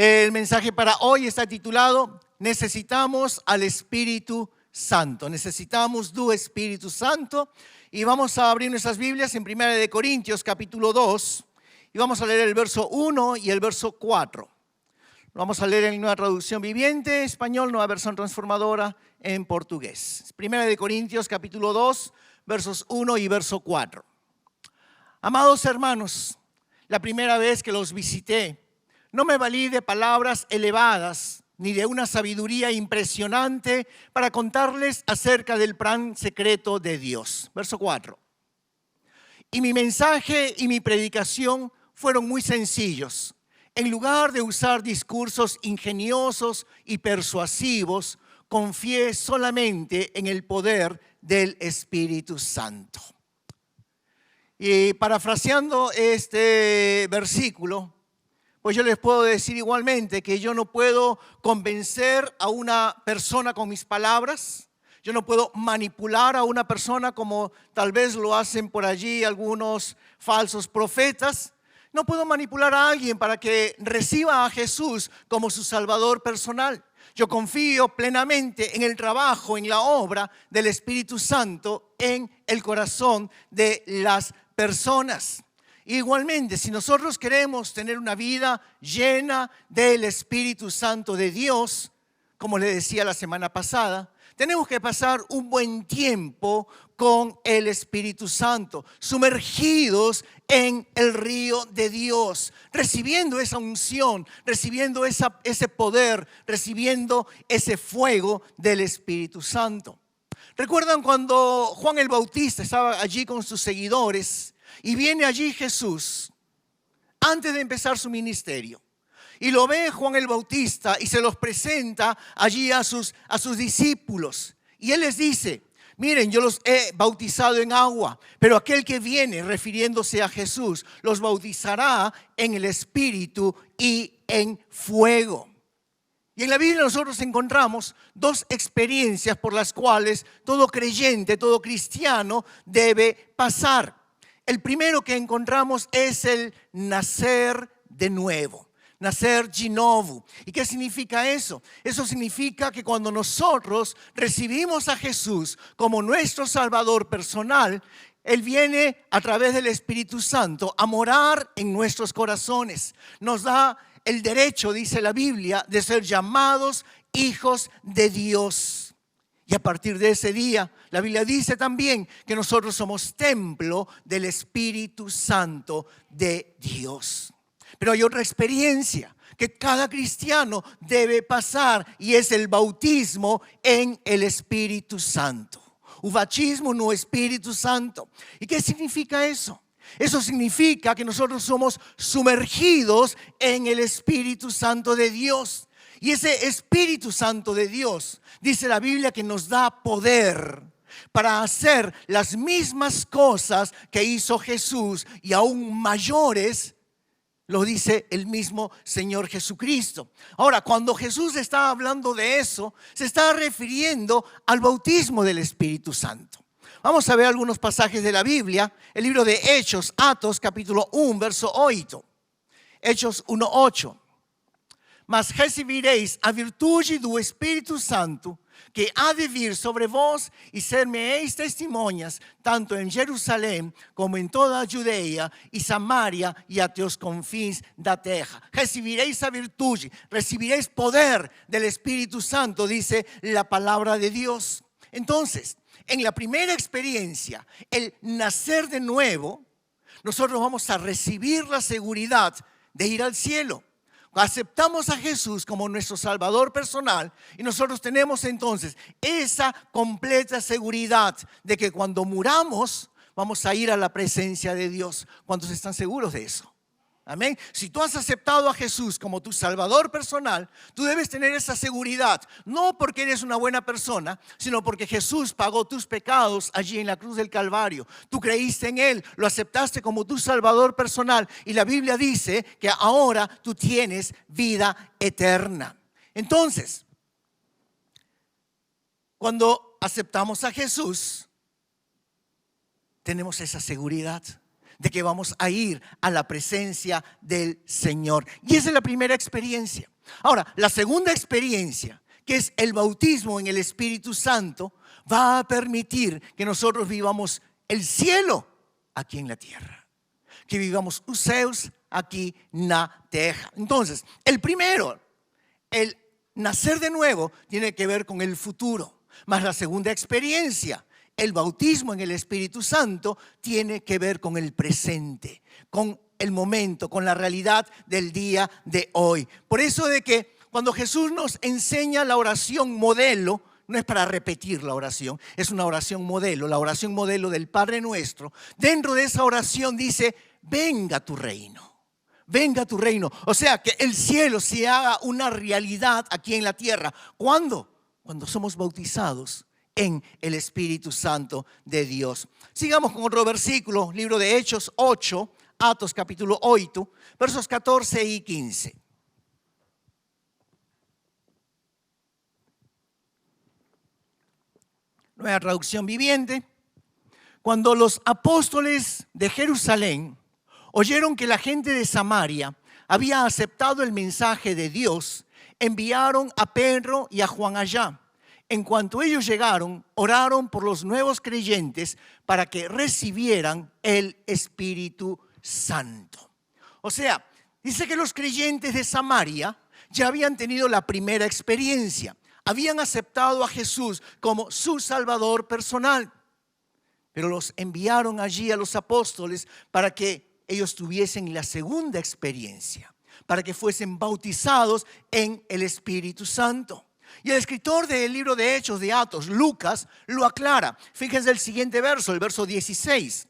El mensaje para hoy está titulado Necesitamos al Espíritu Santo. Necesitamos tu Espíritu Santo. Y vamos a abrir nuestras Biblias en 1 Corintios capítulo 2. Y vamos a leer el verso 1 y el verso 4. Lo vamos a leer en Nueva Traducción Viviente, español, Nueva Versión Transformadora en portugués. 1 Corintios capítulo 2, versos 1 y verso 4. Amados hermanos, la primera vez que los visité, no me valí de palabras elevadas ni de una sabiduría impresionante para contarles acerca del plan secreto de Dios. Verso 4. Y mi mensaje y mi predicación fueron muy sencillos. En lugar de usar discursos ingeniosos y persuasivos, confié solamente en el poder del Espíritu Santo. Y parafraseando este versículo, pues yo les puedo decir igualmente que yo no puedo convencer a una persona con mis palabras. Yo no puedo manipular a una persona como tal vez lo hacen por allí algunos falsos profetas. No puedo manipular a alguien para que reciba a Jesús como su Salvador personal. Yo confío plenamente en el trabajo, en la obra del Espíritu Santo en el corazón de las personas. Igualmente, si nosotros queremos tener una vida llena del Espíritu Santo de Dios, como le decía la semana pasada, tenemos que pasar un buen tiempo con el Espíritu Santo, sumergidos en el río de Dios, recibiendo esa unción, recibiendo ese poder, recibiendo ese fuego del Espíritu Santo. ¿Recuerdan cuando Juan el Bautista estaba allí con sus seguidores y viene allí Jesús antes de empezar su ministerio? Y lo ve Juan el Bautista y se los presenta allí a sus discípulos. Y él les dice, miren, yo los he bautizado en agua, pero aquel que viene, refiriéndose a Jesús, los bautizará en el Espíritu y en fuego. Y en la Biblia nosotros encontramos dos experiencias por las cuales todo creyente, todo cristiano debe pasar. El primero que encontramos es el nacer de nuevo. Nacer de novo. ¿Y qué significa eso? Eso significa que cuando nosotros recibimos a Jesús como nuestro Salvador personal, Él viene a través del Espíritu Santo a morar en nuestros corazones. Nos da el derecho, dice la Biblia, de ser llamados hijos de Dios. Y a partir de ese día, la Biblia dice también que nosotros somos templo del Espíritu Santo de Dios. Pero hay otra experiencia que cada cristiano debe pasar y es el bautismo en el Espíritu Santo. O batismo no Espíritu Santo. ¿Y qué significa eso? Eso significa que nosotros somos sumergidos en el Espíritu Santo de Dios. Y ese Espíritu Santo de Dios, dice la Biblia, que nos da poder para hacer las mismas cosas que hizo Jesús y aún mayores. Lo dice el mismo Señor Jesucristo. Ahora, cuando Jesús está hablando de eso, se está refiriendo al bautismo del Espíritu Santo. Vamos a ver algunos pasajes de la Biblia. El libro de Hechos, Atos, capítulo 1, verso 8. Hechos 1:8. Mas recibiréis a virtude do Espíritu Santo, que há de vir sobre vós, e ser-me-eis testemunhas, tanto em Jerusalém como em toda a Judeia e Samaria e até os confins da terra. Recibiréis a virtude, recibiréis poder del Espíritu Santo, dice la palabra de Dios. Entonces, en la primera experiencia, el nacer de nuevo, nosotros vamos a recibir la seguridad de ir al cielo. Aceptamos a Jesús como nuestro Salvador personal y nosotros tenemos entonces esa completa seguridad de que cuando muramos vamos a ir a la presencia de Dios. ¿Cuántos están seguros de eso? Amén. Si tú has aceptado a Jesús como tu Salvador personal, tú debes tener esa seguridad, no porque eres una buena persona, sino porque Jesús pagó tus pecados allí en la cruz del Calvario. Tú creíste en Él, lo aceptaste como tu Salvador personal y la Biblia dice que ahora tú tienes vida eterna. Entonces, cuando aceptamos a Jesús, tenemos esa seguridad de que vamos a ir a la presencia del Señor. Y esa es la primera experiencia. Ahora, la segunda experiencia, que es el bautismo en el Espíritu Santo, va a permitir que nosotros vivamos el cielo aquí en la tierra. Que vivamos os céus aquí na terra. Entonces, el primero, el nacer de nuevo, tiene que ver con el futuro. Más la segunda experiencia, el bautismo en el Espíritu Santo, tiene que ver con el presente, con el momento, con la realidad del día de hoy. Por eso de que cuando Jesús nos enseña la oración modelo, no es para repetir la oración, es una oración modelo, la oración modelo del Padre Nuestro. Dentro de esa oración dice, venga tu reino, venga tu reino. O sea, que el cielo se haga una realidad aquí en la tierra. ¿Cuándo? Cuando somos bautizados en el Espíritu Santo de Dios. Sigamos con otro versículo, libro de Hechos 8, Atos capítulo 8, versos 14 y 15. Nueva traducción viviente. Cuando los apóstoles de Jerusalén oyeron que la gente de Samaria había aceptado el mensaje de Dios, enviaron a Pedro y a Juan allá. En cuanto ellos llegaron, oraron por los nuevos creyentes para que recibieran el Espíritu Santo. O sea, dice que los creyentes de Samaria ya habían tenido la primera experiencia. Habían aceptado a Jesús como su Salvador personal. Pero los enviaron allí a los apóstoles para que ellos tuviesen la segunda experiencia, para que fuesen bautizados en el Espíritu Santo. Y el escritor del libro de Hechos de Atos, Lucas, lo aclara. Fíjense el siguiente verso, el verso 16.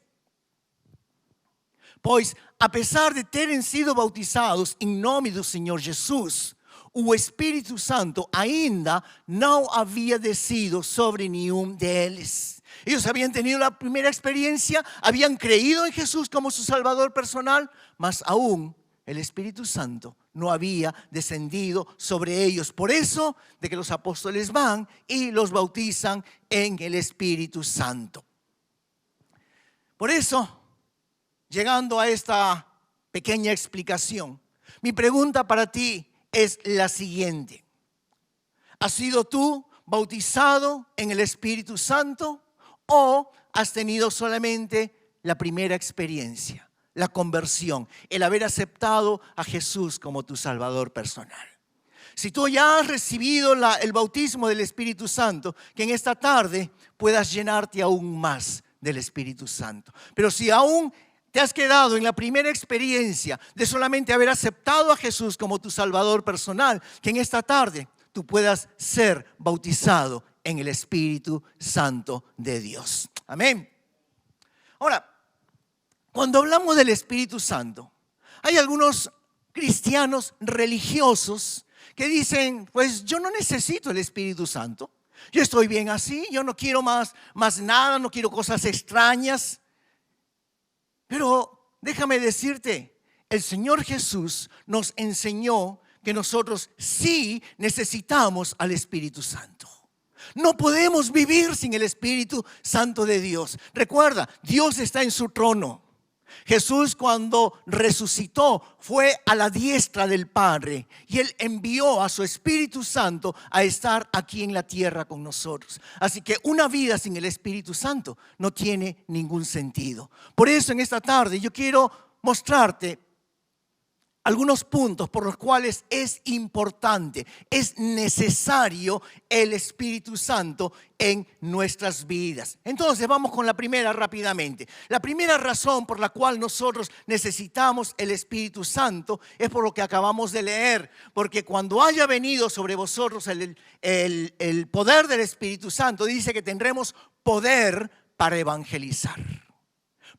Pois, a pesar de terem sido bautizados em nome do Senhor Jesus, o Espírito Santo ainda não havia descido sobre nenhum deles. Ellos habían tenido la primera experiencia, habían creído en Jesús como su Salvador personal, mas aún el Espíritu Santo no había descendido sobre ellos. Por eso de que los apóstoles van y los bautizan en el Espíritu Santo. Por eso, llegando a esta pequeña explicación, mi pregunta para ti es la siguiente. ¿Has sido tú bautizado en el Espíritu Santo o has tenido solamente la primera experiencia, la conversión, el haber aceptado a Jesús como tu Salvador personal? Si tú ya has recibido el bautismo del Espíritu Santo, que en esta tarde puedas llenarte aún más del Espíritu Santo. Pero si aún te has quedado en la primera experiencia de solamente haber aceptado a Jesús como tu Salvador personal, que en esta tarde tú puedas ser bautizado en el Espíritu Santo de Dios. Amén. Ahora, cuando hablamos del Espíritu Santo, hay algunos cristianos religiosos que dicen, pues yo no necesito el Espíritu Santo. Yo estoy bien así, yo no quiero más nada, no quiero cosas extrañas. Pero déjame decirte, el Señor Jesús nos enseñó que nosotros sí necesitamos al Espíritu Santo. No podemos vivir sin el Espíritu Santo de Dios. Recuerda, Dios está en su trono. Jesús cuando resucitó fue a la diestra del Padre y Él envió a su Espíritu Santo a estar aquí en la tierra con nosotros. Así que una vida sin el Espíritu Santo no tiene ningún sentido. Por eso en esta tarde yo quiero mostrarte algunos puntos por los cuales es importante, es necesario el Espíritu Santo en nuestras vidas. Entonces vamos con la primera rápidamente. La primera razón por la cual nosotros necesitamos el Espíritu Santo es por lo que acabamos de leer. Porque cuando haya venido sobre vosotros el poder del Espíritu Santo, dice que tendremos poder para evangelizar.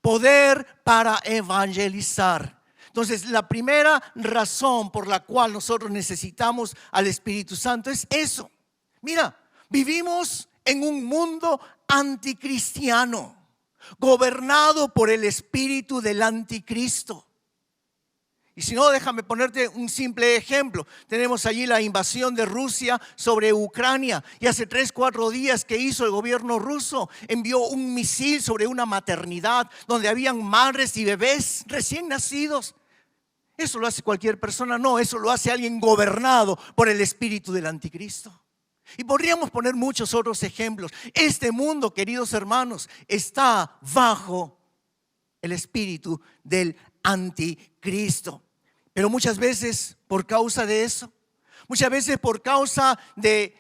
Poder para evangelizar. Entonces, la primera razón por la cual nosotros necesitamos al Espíritu Santo es eso. Mira, vivimos en un mundo anticristiano, gobernado por el espíritu del anticristo. Y si no, déjame ponerte un simple ejemplo. Tenemos allí la invasión de Rusia sobre Ucrania. Y hace 3, 4 días que hizo el gobierno ruso, envió un misil sobre una maternidad donde habían madres y bebés recién nacidos. ¿Eso lo hace cualquier persona? No, eso lo hace alguien gobernado por el espíritu del anticristo. Y podríamos poner muchos otros ejemplos. Este mundo, queridos hermanos, está bajo el espíritu del anticristo. Pero muchas veces por causa de eso, muchas veces por causa de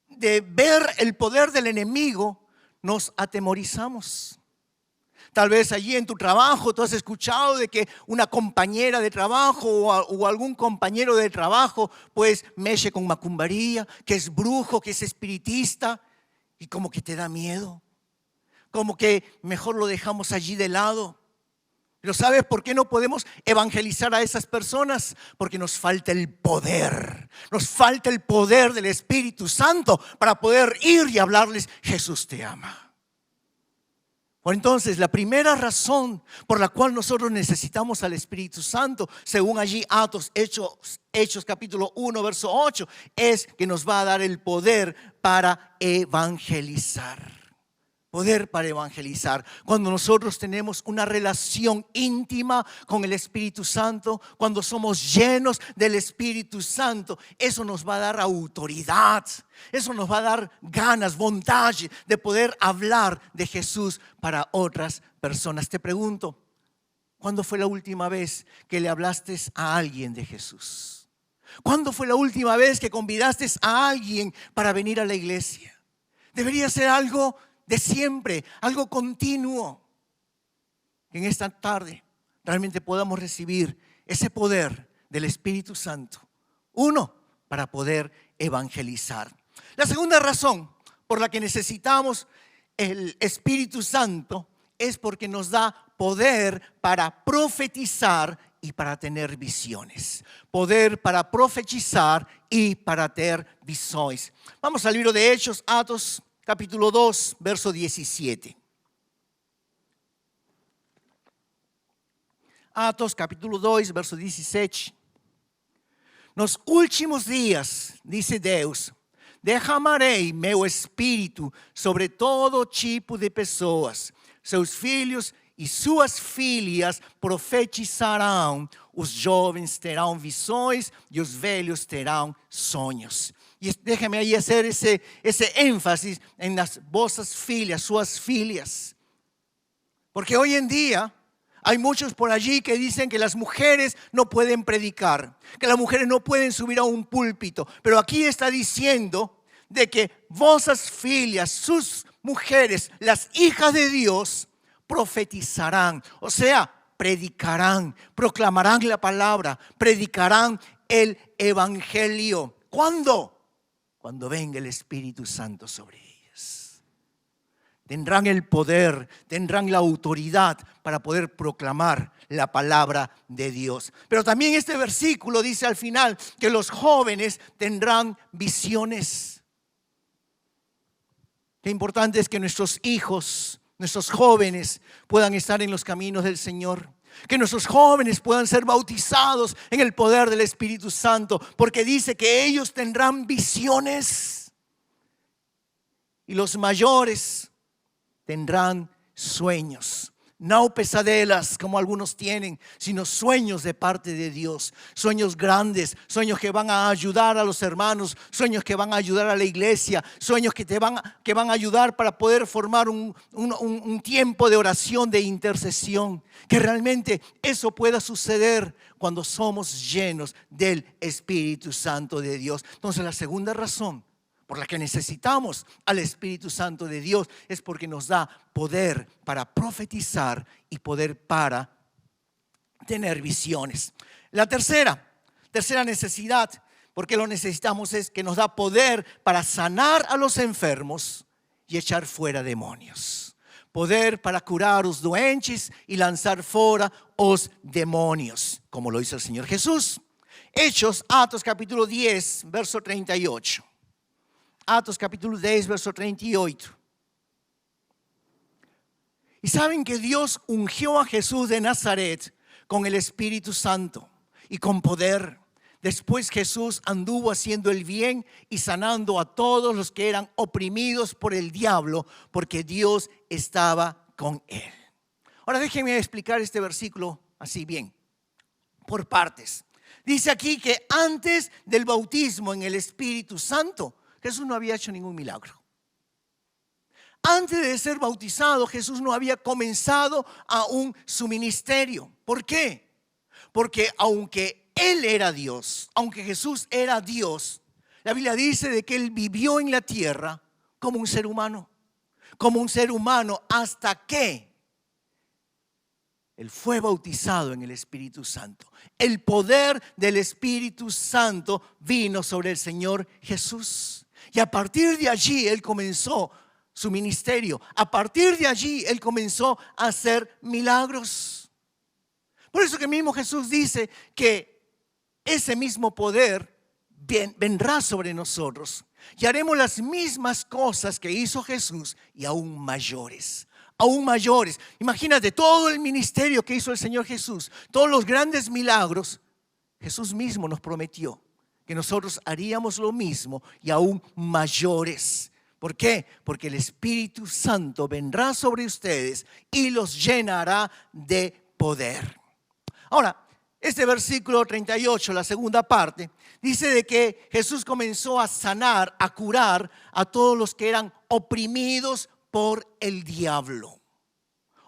ver el poder del enemigo, nos atemorizamos. Tal vez allí en tu trabajo tú has escuchado de que una compañera de trabajo o algún compañero de trabajo pues mexe con macumbaría, que es brujo, que es espiritista, y como que te da miedo, como que mejor lo dejamos allí de lado. Pero ¿sabes por qué no podemos evangelizar a esas personas? Porque nos falta el poder. Nos falta el poder del Espíritu Santo para poder ir y hablarles: Jesús te ama. Por entonces, la primera razón por la cual nosotros necesitamos al Espíritu Santo, según allí Hechos capítulo 1, verso 8, es que nos va a dar el poder para evangelizar. Poder para evangelizar. Cuando nosotros tenemos una relación íntima con el Espíritu Santo, cuando somos llenos del Espíritu Santo, eso nos va a dar autoridad. Eso nos va a dar ganas, voluntad de poder hablar de Jesús para otras personas. Te pregunto, ¿cuándo fue la última vez que le hablaste a alguien de Jesús? ¿Cuándo fue la última vez que convidaste a alguien para venir a la iglesia? Debería ser algo de siempre, algo continuo. Que en esta tarde realmente podamos recibir ese poder del Espíritu Santo. Uno, para poder evangelizar. La segunda razón por la que necesitamos el Espíritu Santo es porque nos da poder para profetizar y para tener visiones. Poder para profetizar y para tener visiones. Vamos al libro de Hechos, Atos capítulo 2, verso 17. Atos capítulo 2, verso 17. Nos últimos dias, disse Deus, derramarei meu espírito sobre todo tipo de pessoas. Seus filhos e suas filhas profetizarão, os jovens terão visões e os velhos terão sonhos. Y déjame ahí hacer ese énfasis en las vossas filhas, suas filhas. Porque hoy en día hay muchos por allí que dicen que las mujeres no pueden predicar, que las mujeres no pueden subir a un púlpito. Pero aquí está diciendo de que vossas filhas, sus mujeres, las hijas de Dios, profetizarán. O sea, predicarán, proclamarán la palabra, predicarán el evangelio. ¿Cuándo? Cuando venga el Espíritu Santo sobre ellas. Tendrán el poder, tendrán la autoridad para poder proclamar la palabra de Dios. Pero también este versículo dice al final que los jóvenes tendrán visiones. Qué importante es que nuestros hijos, nuestros jóvenes puedan estar en los caminos del Señor. Que nuestros jóvenes puedan ser bautizados en el poder del Espíritu Santo, porque dice que ellos tendrán visiones y los mayores tendrán sueños. No pesadelas como algunos tienen, sino sueños de parte de Dios. Sueños grandes, sueños que van a ayudar a los hermanos, sueños que van a ayudar a la iglesia, sueños que van a ayudar para poder formar un tiempo de oración, de intercesión. Que realmente eso pueda suceder cuando somos llenos del Espíritu Santo de Dios. Entonces la segunda razón por la que necesitamos al Espíritu Santo de Dios es porque nos da poder para profetizar y poder para tener visiones. La tercera necesidad, porque lo necesitamos, es que nos da poder para sanar a los enfermos y echar fuera demonios. Poder para curar os doentes y lanzar fuera os demonios, como lo hizo el Señor Jesús. Hechos, Atos capítulo 10, verso 38. Atos capítulo 10, verso 38. Y saben que Dios ungió a Jesús de Nazaret con el Espíritu Santo y con poder. Después Jesús anduvo haciendo el bien y sanando a todos los que eran oprimidos por el diablo, porque Dios estaba con él. Ahora déjenme explicar este versículo así bien, por partes. Dice aquí que antes del bautismo en el Espíritu Santo, Jesús no había hecho ningún milagro. Antes de ser bautizado, Jesús no había comenzado aún su ministerio. ¿Por qué? Porque aunque Él era Dios, aunque Jesús era Dios, la Biblia dice de que Él vivió en la tierra como un ser humano. Como un ser humano hasta que Él fue bautizado en el Espíritu Santo. El poder del Espíritu Santo vino sobre el Señor Jesús. Y a partir de allí Él comenzó su ministerio. A partir de allí Él comenzó a hacer milagros. Por eso que mismo Jesús dice que ese mismo poder vendrá sobre nosotros. Y haremos las mismas cosas que hizo Jesús y aún mayores. Aún mayores. Imagínate todo el ministerio que hizo el Señor Jesús, todos los grandes milagros. Jesús mismo nos prometió que nosotros haríamos lo mismo y aún mayores. ¿Por qué? Porque el Espíritu Santo vendrá sobre ustedes y los llenará de poder. Ahora, este versículo 38, la segunda parte, dice de que Jesús comenzó a sanar, a curar a todos los que eran oprimidos por el diablo.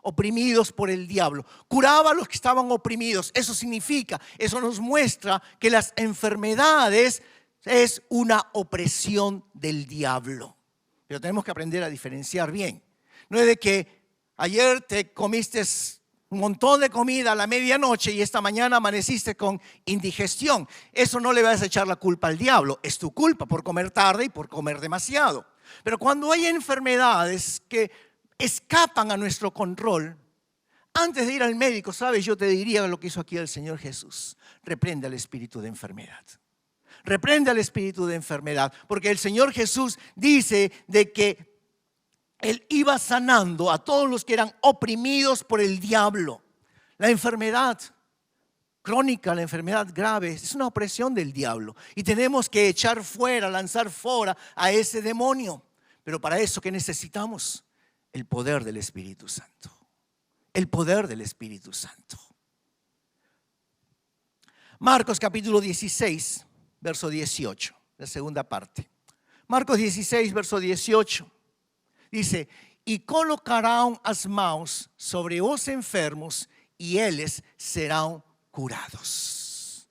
Oprimidos por el diablo. Curaba a los que estaban oprimidos. Eso significa, eso nos muestra que las enfermedades es una opresión del diablo. Pero tenemos que aprender a diferenciar bien. No es de que ayer te comiste un montón de comida a la medianoche y esta mañana amaneciste con indigestión. Eso no le vas a echar la culpa al diablo. Es tu culpa por comer tarde y por comer demasiado. Pero cuando hay enfermedades que escapan a nuestro control, antes de ir al médico, ¿sabes? Yo te diría lo que hizo aquí el Señor Jesús. Reprende al espíritu de enfermedad. Reprende al espíritu de enfermedad. Porque el Señor Jesús dice de que Él iba sanando a todos los que eran oprimidos por el diablo. La enfermedad crónica, la enfermedad grave, es una opresión del diablo. Y tenemos que echar fuera, lanzar fuera a ese demonio. Pero para eso, ¿qué necesitamos? El poder del Espíritu Santo. El poder del Espíritu Santo. Marcos capítulo 16, verso 18, la segunda parte. Marcos 16, verso 18. Dice, y colocarán as mãos sobre os enfermos y eles serán curados.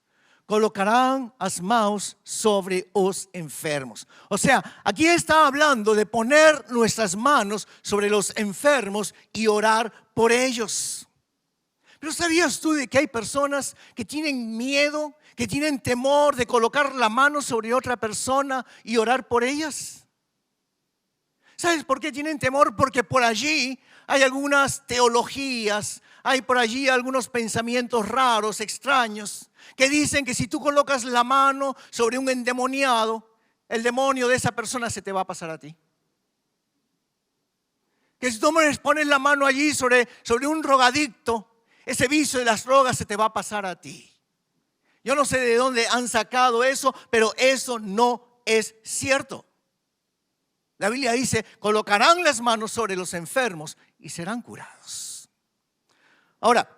Colocarán as mãos sobre os enfermos. O sea, aquí está hablando de poner nuestras manos sobre los enfermos y orar por ellos. Pero ¿sabías tú de que hay personas que tienen miedo, que tienen temor de colocar la mano sobre otra persona y orar por ellas? ¿Sabes por qué tienen temor? Porque por allí hay algunas teologías, hay por allí algunos pensamientos raros, extraños, que dicen que si tú colocas la mano sobre un endemoniado, el demonio de esa persona se te va a pasar a ti. Que si tú pones la mano allí sobre un drogadicto, ese vicio de las drogas se te va a pasar a ti. Yo no sé de dónde han sacado eso, pero eso no es cierto. La Biblia dice, colocarán las manos sobre los enfermos y serán curados. Ahora,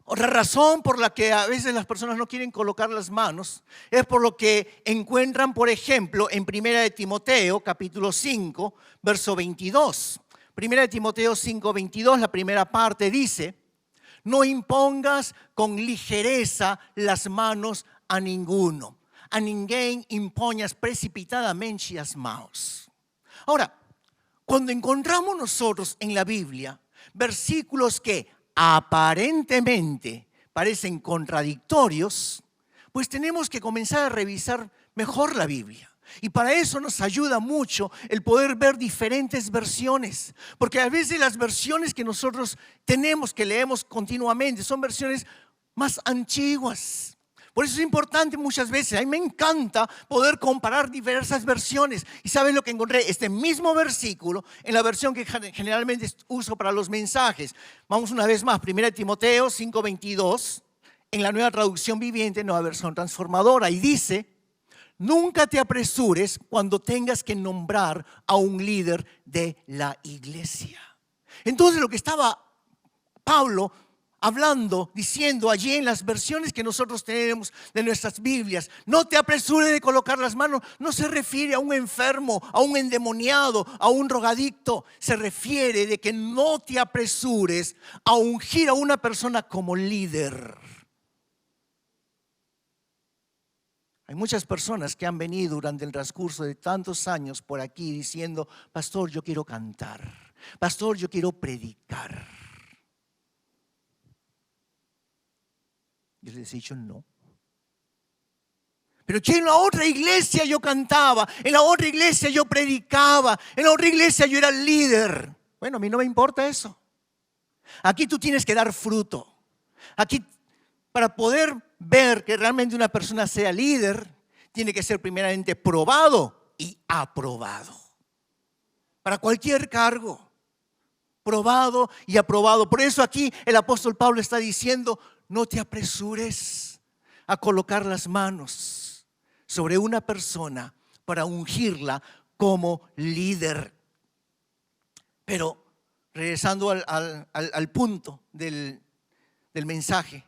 otra razón por la que a veces las personas no quieren colocar las manos es por lo que encuentran, por ejemplo, en 1 de Timoteo, capítulo 5, verso 22. 1 de Timoteo 5, 22, la primera parte dice, no impongas con ligereza las manos a ninguno. A ninguém imponhas precipitadamente as mãos. Ahora, cuando encontramos nosotros en la Biblia versículos que aparentemente parecen contradictorios, pues tenemos que comenzar a revisar mejor la Biblia. Y para eso nos ayuda mucho el poder ver diferentes versiones. Porque a veces las versiones que nosotros tenemos, que leemos continuamente, son versiones más antiguas. Por eso es importante muchas veces, a mí me encanta poder comparar diversas versiones. ¿Y saben lo que encontré? Este mismo versículo en la versión que generalmente uso para los mensajes. Vamos una vez más, 1 Timoteo 5:22, en la Nueva Traducción Viviente, Nueva Versión Transformadora. Y dice, nunca te apresures cuando tengas que nombrar a un líder de la iglesia. Entonces lo que estaba Pablo hablando, diciendo allí en las versiones que nosotros tenemos de nuestras Biblias, no te apresures de colocar las manos, no se refiere a un enfermo, a un endemoniado, a un drogadicto, se refiere de que no te apresures a ungir a una persona como líder. Hay muchas personas que han venido durante el transcurso de tantos años por aquí diciendo, pastor, yo quiero cantar, pastor, yo quiero predicar. Yo les he dicho no. Pero que en la otra iglesia yo cantaba, en la otra iglesia yo predicaba, en la otra iglesia yo era el líder. Bueno, a mí no me importa eso. Aquí tú tienes que dar fruto. Aquí, para poder ver que realmente una persona sea líder, tiene que ser primeramente probado y aprobado. Para cualquier cargo, probado y aprobado. Por eso aquí el apóstol Pablo está diciendo, no te apresures a colocar las manos sobre una persona para ungirla como líder. Pero regresando al punto del mensaje,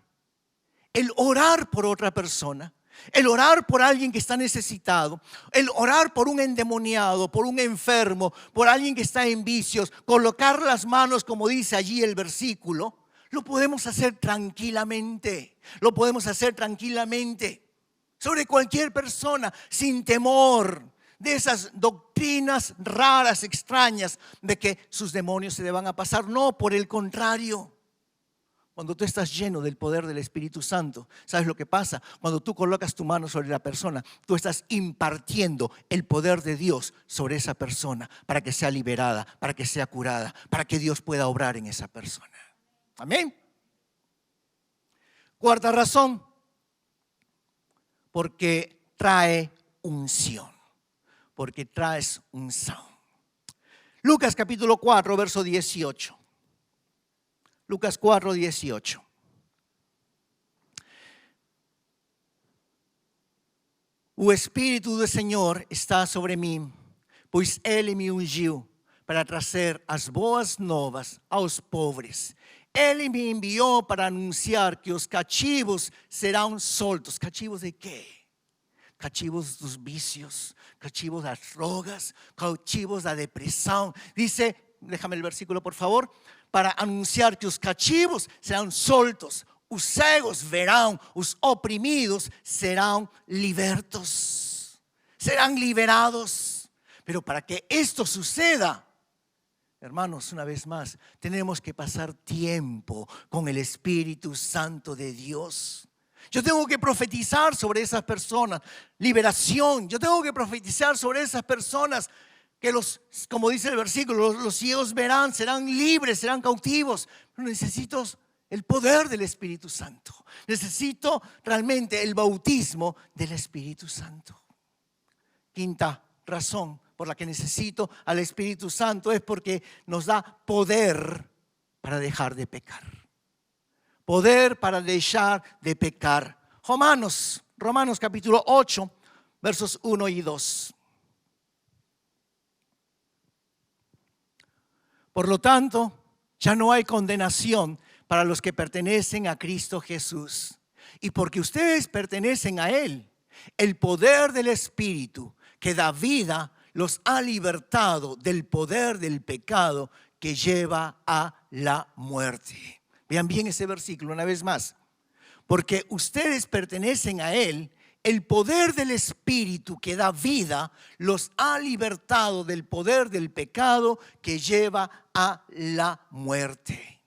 el orar por otra persona, el orar por alguien que está necesitado, el orar por un endemoniado, por un enfermo, por alguien que está en vicios, colocar las manos, como dice allí el versículo, lo podemos hacer tranquilamente, lo podemos hacer tranquilamente sobre cualquier persona, sin temor de esas doctrinas raras, extrañas, de que sus demonios se le van a pasar. No, por el contrario. Cuando tú estás lleno del poder del Espíritu Santo, ¿sabes lo que pasa? Cuando tú colocas tu mano sobre la persona, tú estás impartiendo el poder de Dios sobre esa persona para que sea liberada, para que sea curada, para que Dios pueda obrar en esa persona. Amén. Cuarta razón, porque trae unción, porque traes unción. Lucas capítulo 4, verso 18. Lucas 4, 18. O Espírito do Senhor está sobre mim, pois Ele me ungiu para trazer as boas novas aos pobres. Ele me enviou para anunciar que os cativos serão soltos. ¿Cativos de quê? Cativos dos vicios, cativos das drogas, cativos da depressão. Dice, déjame el versículo por favor, para anunciar que os cativos serão soltos, os cegos verão, os oprimidos serão libertos, serán liberados. Pero para que esto suceda, hermanos, una vez más, tenemos que pasar tiempo con el Espíritu Santo de Dios. Yo tengo que profetizar sobre esas personas, liberación. Yo tengo que profetizar sobre esas personas que como dice el versículo, los ciegos verán, serán libres, serán cautivos. Pero necesito el poder del Espíritu Santo. Necesito realmente el bautismo del Espíritu Santo. Quinta razón por la que necesito al Espíritu Santo es porque nos da poder para dejar de pecar. Poder para dejar de pecar. Romanos capítulo 8, versos 1 y 2. Por lo tanto, ya no hay condenación para los que pertenecen a Cristo Jesús. Y porque ustedes pertenecen a Él, el poder del Espíritu que da vida los ha libertado del poder del pecado que lleva a la muerte. Vean bien ese versículo una vez más. Porque ustedes pertenecen a Él, el poder del Espíritu que da vida los ha libertado del poder del pecado que lleva a la muerte.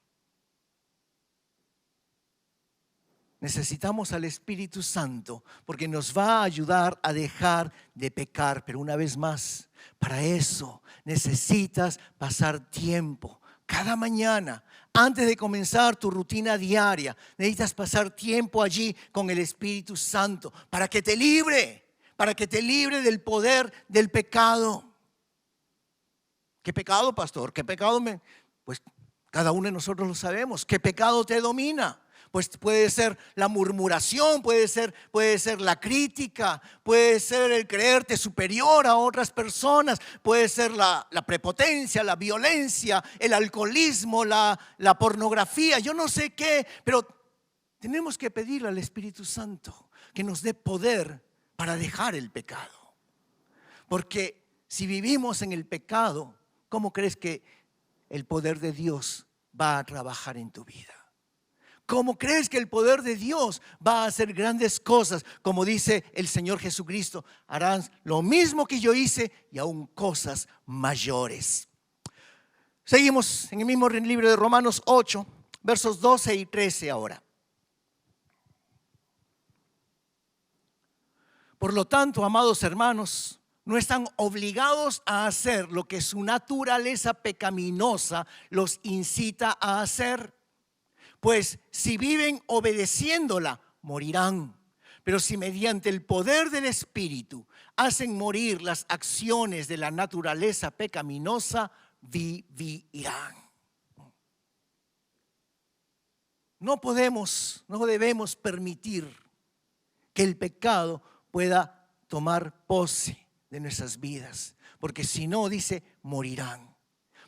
Necesitamos al Espíritu Santo porque nos va a ayudar a dejar de pecar. Pero una vez más, para eso necesitas pasar tiempo cada mañana, antes de comenzar tu rutina diaria, necesitas pasar tiempo allí con el Espíritu Santo para que te libre del poder del pecado. ¿Qué pecado, pastor? ¿Qué pecado Pues cada uno de nosotros lo sabemos. ¿Qué pecado te domina? Pues puede ser la murmuración, puede ser la crítica, puede ser el creerte superior a otras personas, puede ser la prepotencia, la violencia, el alcoholismo, la pornografía, yo no sé qué, pero tenemos que pedirle al Espíritu Santo que nos dé poder para dejar el pecado. Porque si vivimos en el pecado, ¿cómo crees que el poder de Dios va a trabajar en tu vida? ¿Cómo crees que el poder de Dios va a hacer grandes cosas? Como dice el Señor Jesucristo, harán lo mismo que yo hice y aún cosas mayores. Seguimos en el mismo libro de Romanos 8, versos 12 y 13 ahora. Por lo tanto, amados hermanos, no están obligados a hacer lo que su naturaleza pecaminosa los incita a hacer. Pues si viven obedeciéndola, morirán. Pero si mediante el poder del Espíritu hacen morir las acciones de la naturaleza pecaminosa, vivirán. No debemos permitir que el pecado pueda tomar pose de nuestras vidas, porque si no, dice, morirán.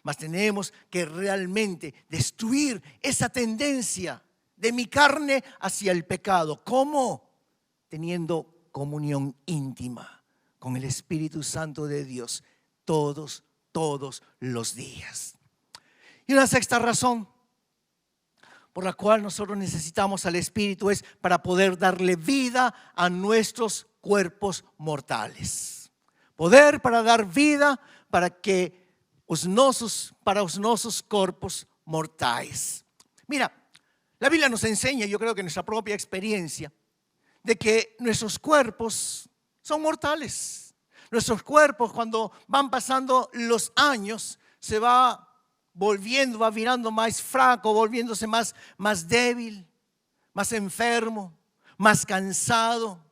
Mas tenemos que realmente destruir esa tendencia de mi carne hacia el pecado. ¿Cómo? Teniendo comunión íntima con el Espíritu Santo de Dios todos los días. Y una sexta razón por la cual nosotros necesitamos al Espíritu es para poder darle vida a nuestros cuerpos mortales. Poder para dar vida para os nossos corpos mortais. Mira, la Biblia nos enseña, yo creo que nuestra propia experiencia, de que nuestros cuerpos son mortales. Nuestros cuerpos, cuando van pasando los años, se va virando más flaco, volviéndose más débil, más enfermo, más cansado.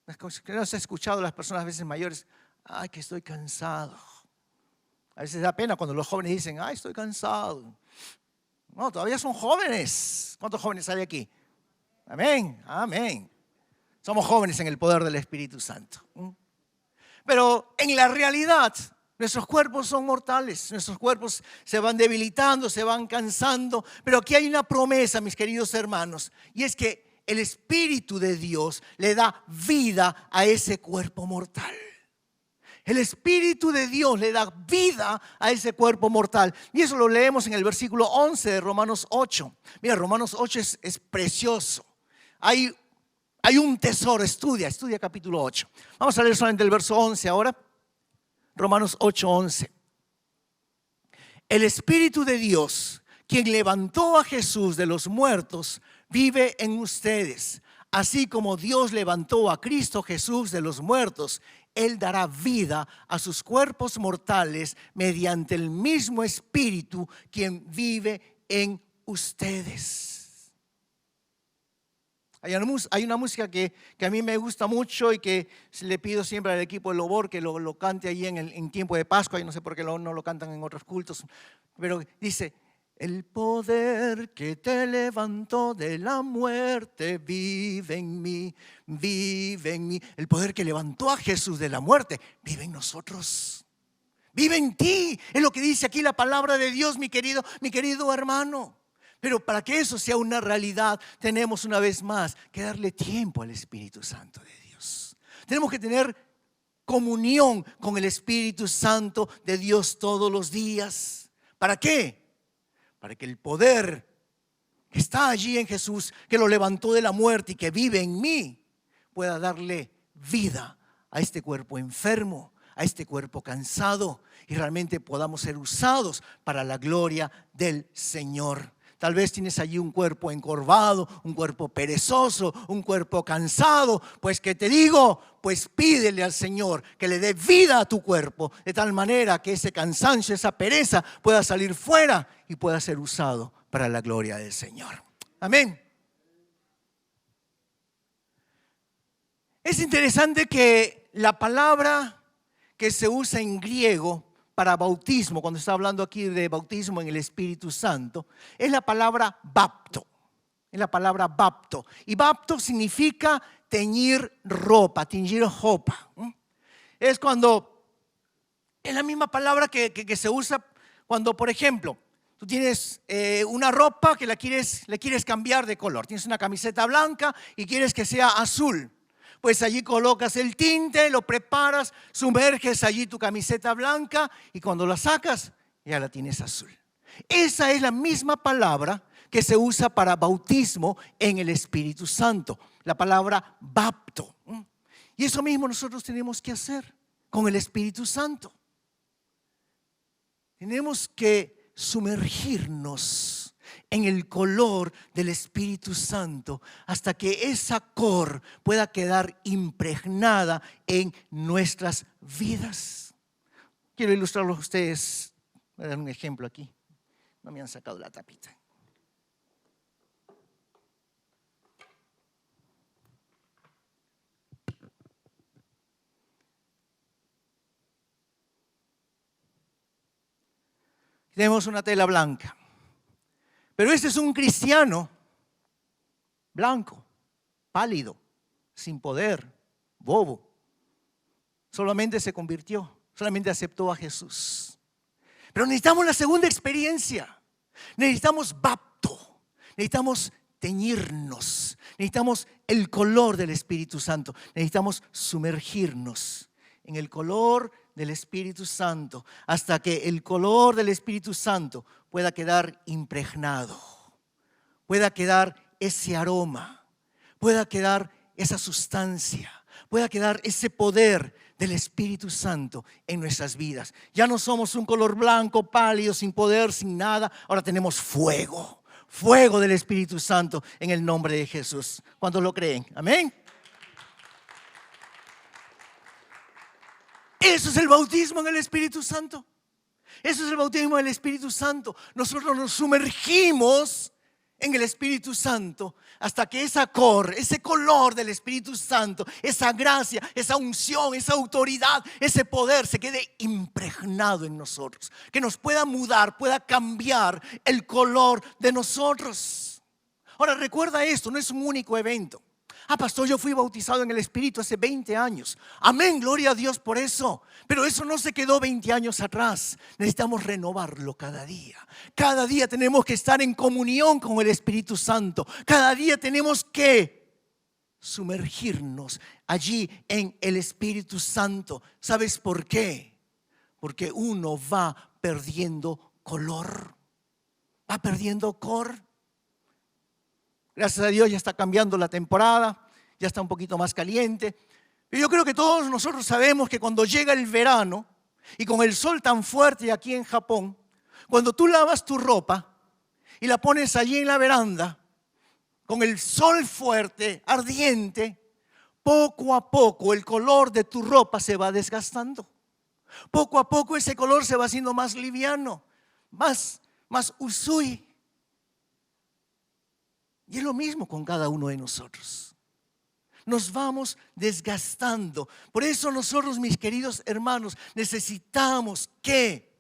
¿No has escuchado a las personas a veces mayores? Ay, que estoy cansado. A veces da pena cuando los jóvenes dicen, ay, estoy cansado. No, todavía son jóvenes. ¿Cuántos jóvenes hay aquí? Amén, amén. Somos jóvenes en el poder del Espíritu Santo. Pero en la realidad, nuestros cuerpos son mortales. Nuestros cuerpos se van debilitando, se van cansando. Pero aquí hay una promesa, mis queridos hermanos, y es que el Espíritu de Dios le da vida a ese cuerpo mortal. El Espíritu de Dios le da vida a ese cuerpo mortal. Y eso lo leemos en el versículo 11 de Romanos 8. Mira, Romanos 8 es precioso. Hay un tesoro, estudia capítulo 8. Vamos a leer solamente el verso 11 ahora. Romanos 8, 11. El Espíritu de Dios, quien levantó a Jesús de los muertos, vive en ustedes. Así como Dios levantó a Cristo Jesús de los muertos, Él dará vida a sus cuerpos mortales mediante el mismo Espíritu quien vive en ustedes. Hay una música que a mí me gusta mucho y que le pido siempre al equipo de Lobor que lo cante ahí en tiempo de Pascua. Y no sé por qué no lo cantan en otros cultos, pero dice: el poder que te levantó de la muerte vive en mí, vive en mí. El poder que levantó a Jesús de la muerte vive en nosotros, vive en ti. Es lo que dice aquí la palabra de Dios, mi querido hermano. Pero para que eso sea una realidad, tenemos una vez más que darle tiempo al Espíritu Santo de Dios. Tenemos que tener comunión con el Espíritu Santo de Dios todos los días. ¿Para qué? Para que el poder que está allí en Jesús, que lo levantó de la muerte y que vive en mí, pueda darle vida a este cuerpo enfermo, a este cuerpo cansado, y realmente podamos ser usados para la gloria del Señor. Tal vez tienes allí un cuerpo encorvado, un cuerpo perezoso, un cuerpo cansado. Pues que te digo, pues pídele al Señor que le dé vida a tu cuerpo, de tal manera que ese cansancio, esa pereza pueda salir fuera y pueda ser usado para la gloria del Señor. Amén. Es interesante que la palabra que se usa en griego para bautismo, cuando está hablando aquí de bautismo en el Espíritu Santo, es la palabra bapto. Es la palabra bapto. Y bapto significa teñir ropa, teñir ropa. Es la misma palabra que se usa cuando, por ejemplo, tú tienes una ropa que le quieres cambiar de color. Tienes una camiseta blanca y quieres que sea azul. Pues allí colocas el tinte, lo preparas, sumerges allí tu camiseta blanca y cuando la sacas ya la tienes azul. Esa es la misma palabra que se usa para bautismo en el Espíritu Santo, la palabra bapto. Y eso mismo nosotros tenemos que hacer con el Espíritu Santo. Tenemos que sumergirnos en el color del Espíritu Santo hasta que esa cor pueda quedar impregnada en nuestras vidas. Quiero ilustrarlo a ustedes. Voy a dar un ejemplo aquí. No me han sacado la tapita. Tenemos una tela blanca. Pero este es un cristiano blanco, pálido, sin poder, bobo. Solamente se convirtió, solamente aceptó a Jesús. Pero necesitamos la segunda experiencia. Necesitamos bapto, necesitamos teñirnos, necesitamos el color del Espíritu Santo, necesitamos sumergirnos en el color del Espíritu Santo hasta que el color del Espíritu Santo pueda quedar impregnado, pueda quedar ese aroma, pueda quedar esa sustancia, pueda quedar ese poder del Espíritu Santo en nuestras vidas. Ya no somos un color blanco, pálido, sin poder, sin nada. Ahora tenemos fuego, fuego del Espíritu Santo en el nombre de Jesús. ¿Cuántos lo creen? Amén. Eso es el bautismo en el Espíritu Santo. Eso es el bautismo del Espíritu Santo. Nosotros nos sumergimos en el Espíritu Santo hasta que ese color del Espíritu Santo, esa gracia, esa unción, esa autoridad, ese poder se quede impregnado en nosotros. Que nos pueda mudar, pueda cambiar el color de nosotros. Ahora recuerda esto, no es un único evento. Pastor, yo fui bautizado en el Espíritu hace 20 años. Amén, gloria a Dios por eso. Pero eso no se quedó 20 años atrás. Necesitamos renovarlo cada día. Cada día tenemos que estar en comunión con el Espíritu Santo. Cada día tenemos que sumergirnos allí en el Espíritu Santo. ¿Sabes por qué? Porque uno va perdiendo color. Va perdiendo color. Gracias a Dios ya está cambiando la temporada, ya está un poquito más caliente. Pero yo creo que todos nosotros sabemos que cuando llega el verano y con el sol tan fuerte aquí en Japón, cuando tú lavas tu ropa y la pones allí en la veranda, con el sol fuerte, ardiente, poco a poco el color de tu ropa se va desgastando. Poco a poco ese color se va haciendo más liviano, más usui. Y es lo mismo con cada uno de nosotros. Nos vamos desgastando. Por eso nosotros, mis queridos hermanos, necesitamos que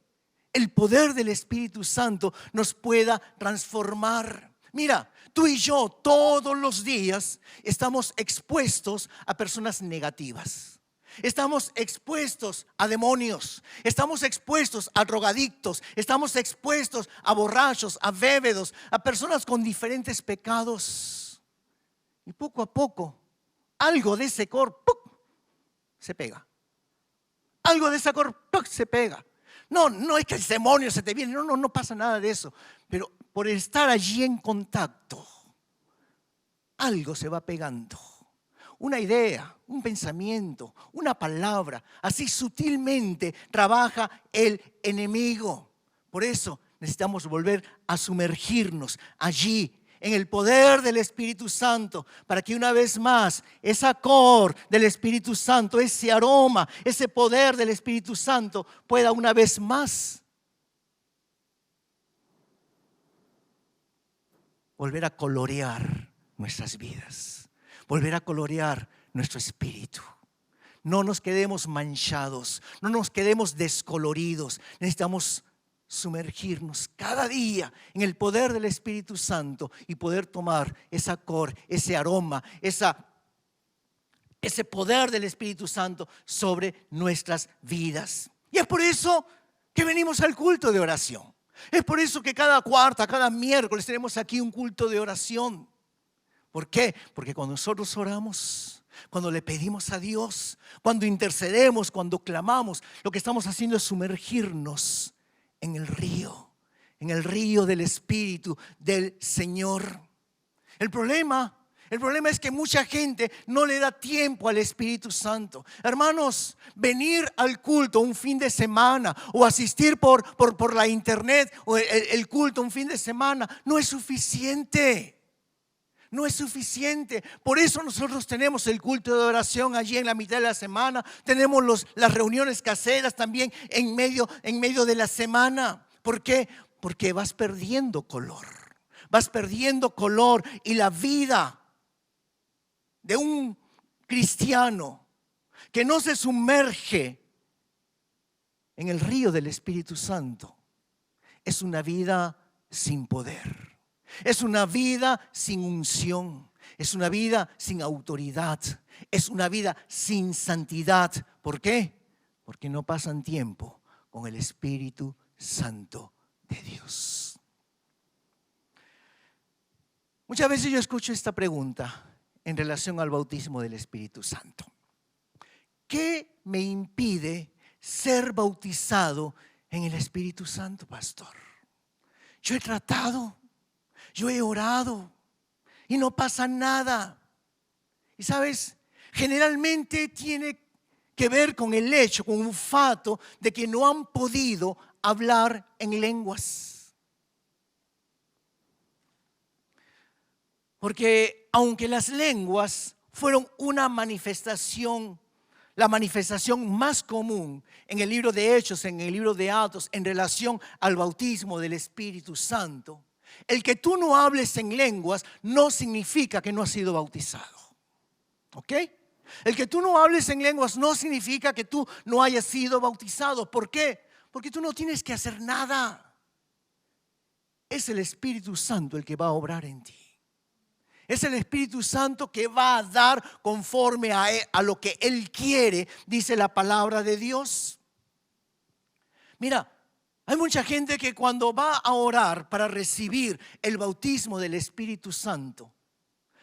el poder del Espíritu Santo nos pueda transformar. Mira, tú y yo todos los días estamos expuestos a personas negativas. Estamos expuestos a demonios, estamos expuestos a drogadictos, estamos expuestos a borrachos, a bébedos, a personas con diferentes pecados. Y poco a poco, algo de ese cor se pega. Algo de ese cor se pega. No es que el demonio se te viene, no pasa nada de eso. Pero por estar allí en contacto, algo se va pegando. Una idea, un pensamiento, una palabra. Así sutilmente trabaja el enemigo. Por eso necesitamos volver a sumergirnos allí en el poder del Espíritu Santo, para que una vez más esa cor del Espíritu Santo, ese aroma, ese poder del Espíritu Santo pueda una vez más volver a colorear nuestras vidas, volver a colorear nuestro espíritu. No nos quedemos manchados, no nos quedemos descoloridos. Necesitamos sumergirnos cada día en el poder del Espíritu Santo y poder tomar esa cor, ese aroma, ese poder del Espíritu Santo sobre nuestras vidas. Y es por eso que venimos al culto de oración. Es por eso que cada miércoles tenemos aquí un culto de oración. ¿Por qué? Porque cuando nosotros oramos, cuando le pedimos a Dios, cuando intercedemos, cuando clamamos, lo que estamos haciendo es sumergirnos en el río del Espíritu del Señor. El problema es que mucha gente no le da tiempo al Espíritu Santo. Hermanos, venir al culto un fin de semana o asistir por la internet o el culto un fin de semana no es suficiente. No es suficiente. Por eso nosotros tenemos el culto de oración allí en la mitad de la semana. Tenemos las reuniones caseras también en medio de la semana. ¿Por qué? Porque vas perdiendo color. Vas perdiendo color y la vida de un cristiano que no se sumerge en el río del Espíritu Santo es una vida sin poder, es una vida sin unción, es una vida sin autoridad, es una vida sin santidad. ¿Por qué? Porque no pasan tiempo con el Espíritu Santo de Dios. Muchas veces yo escucho esta pregunta en relación al bautismo del Espíritu Santo. ¿Qué me impide ser bautizado en el Espíritu Santo, pastor? Yo he tratado, yo he orado y no pasa nada. Y sabes, generalmente tiene que ver con el hecho, con un fato de que no han podido hablar en lenguas. Porque aunque las lenguas fueron una manifestación, la manifestación más común en el libro de Hechos, en el libro de Atos, en relación al bautismo del Espíritu Santo, el que tú no hables en lenguas no significa que no has sido bautizado. ¿Ok? El que tú no hables en lenguas no significa que tú no hayas sido bautizado. ¿Por qué? Porque tú no tienes que hacer nada. Es el Espíritu Santo el que va a obrar en ti. Es el Espíritu Santo que va a dar conforme a lo que Él quiere, dice la palabra de Dios. Mira, hay mucha gente que cuando va a orar para recibir el bautismo del Espíritu Santo,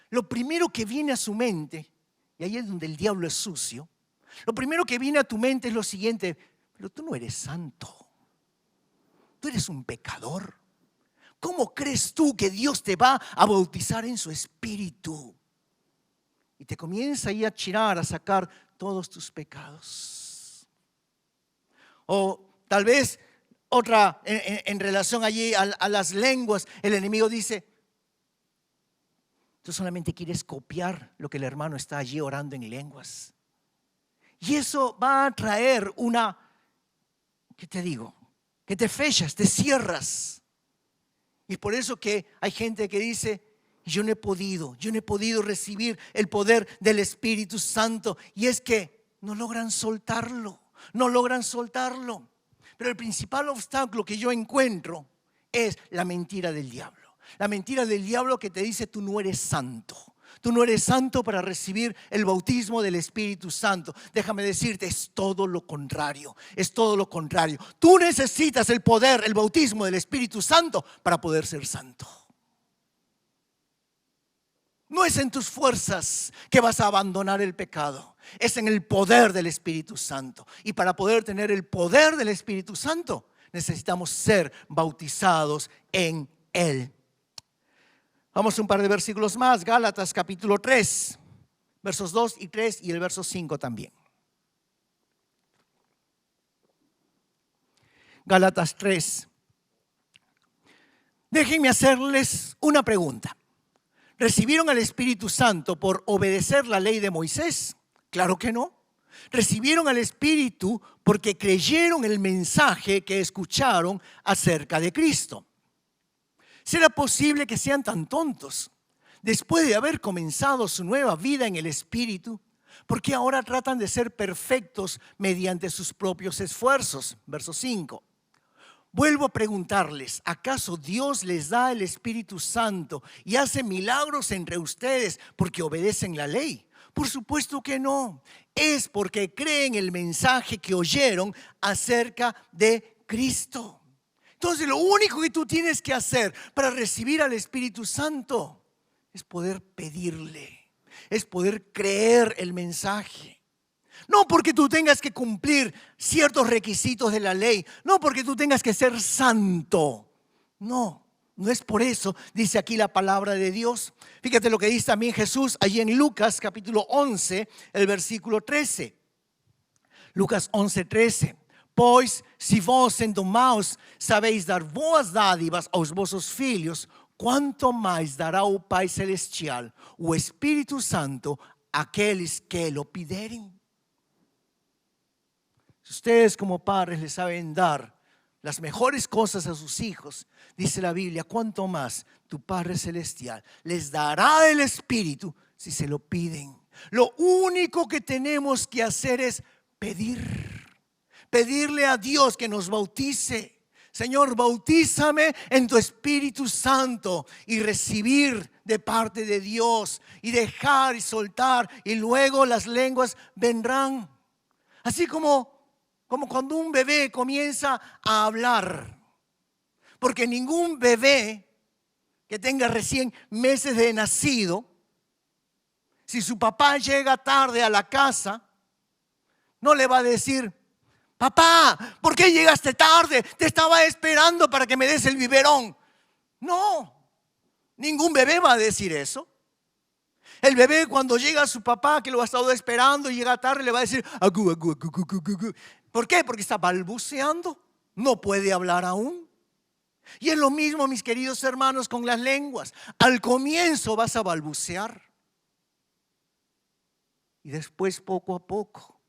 lo primero que viene a su mente, y ahí es donde el diablo es sucio, lo primero que viene a tu mente es lo siguiente: pero tú no eres santo, tú eres un pecador. ¿Cómo crees tú que Dios te va a bautizar en su Espíritu? Y te comienza ahí a chinar, a sacar todos tus pecados. O tal vez otra en relación allí a las lenguas, el enemigo dice: tú solamente quieres copiar lo que el hermano está allí orando en lenguas. Y eso va a traer ¿qué te digo? Que te fechas, te cierras. Y por eso que hay gente que dice: yo no he podido recibir el poder del Espíritu Santo. Y es que no logran soltarlo. Pero el principal obstáculo que yo encuentro es la mentira del diablo. La mentira del diablo que te dice: tú no eres santo. Tú no eres santo para recibir el bautismo del Espíritu Santo. Déjame decirte, es todo lo contrario. Es todo lo contrario. Tú necesitas el poder, el bautismo del Espíritu Santo para poder ser santo. No es en tus fuerzas que vas a abandonar el pecado. Es en el poder del Espíritu Santo. Y para poder tener el poder del Espíritu Santo, necesitamos ser bautizados en Él. Vamos a un par de versículos más. Gálatas capítulo 3, versos 2 y 3 y el verso 5 también. Gálatas 3, Déjenme hacerles una pregunta. ¿Recibieron al Espíritu Santo por obedecer la ley de Moisés? Claro que no. Recibieron al Espíritu porque creyeron el mensaje que escucharon acerca de Cristo. ¿Será posible que sean tan tontos después de haber comenzado su nueva vida en el Espíritu? Porque ahora tratan de ser perfectos mediante sus propios esfuerzos. Verso 5. Vuelvo a preguntarles, ¿acaso Dios les da el Espíritu Santo y hace milagros entre ustedes porque obedecen la ley? Por supuesto que no. Es porque creen el mensaje que oyeron acerca de Cristo. Entonces, lo único que tú tienes que hacer para recibir al Espíritu Santo es poder pedirle, es poder creer el mensaje. No porque tú tengas que cumplir ciertos requisitos de la ley, no porque tú tengas que ser santo. No es por eso, dice aquí la palabra de Dios. Fíjate lo que dice también Jesús allí en Lucas capítulo 11, el versículo 13. Lucas 11, 13. Pois, se vós, sendo maus, sabeis dar boas dádivas aos vossos filhos, quanto mais dará o Pai Celestial, o Espírito Santo, àqueles que lo piderem. Si ustedes como padres les saben dar las mejores cosas a sus hijos, dice la Biblia, cuánto más tu Padre Celestial les dará el Espíritu si se lo piden. Lo único que tenemos que hacer es pedirle a Dios que nos bautice. Señor, bautízame en tu Espíritu Santo y recibir de parte de Dios y dejar y soltar y luego las lenguas vendrán. Así como cuando un bebé comienza a hablar. Porque ningún bebé que tenga recién meses de nacido, si su papá llega tarde a la casa, no le va a decir, papá, ¿por qué llegaste tarde? Te estaba esperando para que me des el biberón. No, ningún bebé va a decir eso. El bebé cuando llega a su papá que lo ha estado esperando y llega tarde le va a decir, agu, agu, agu, agu, agu, agu. ¿Por qué? Porque está balbuceando, no puede hablar aún. Y es lo mismo, mis queridos hermanos, con las lenguas. Al comienzo vas a balbucear y después poco a poco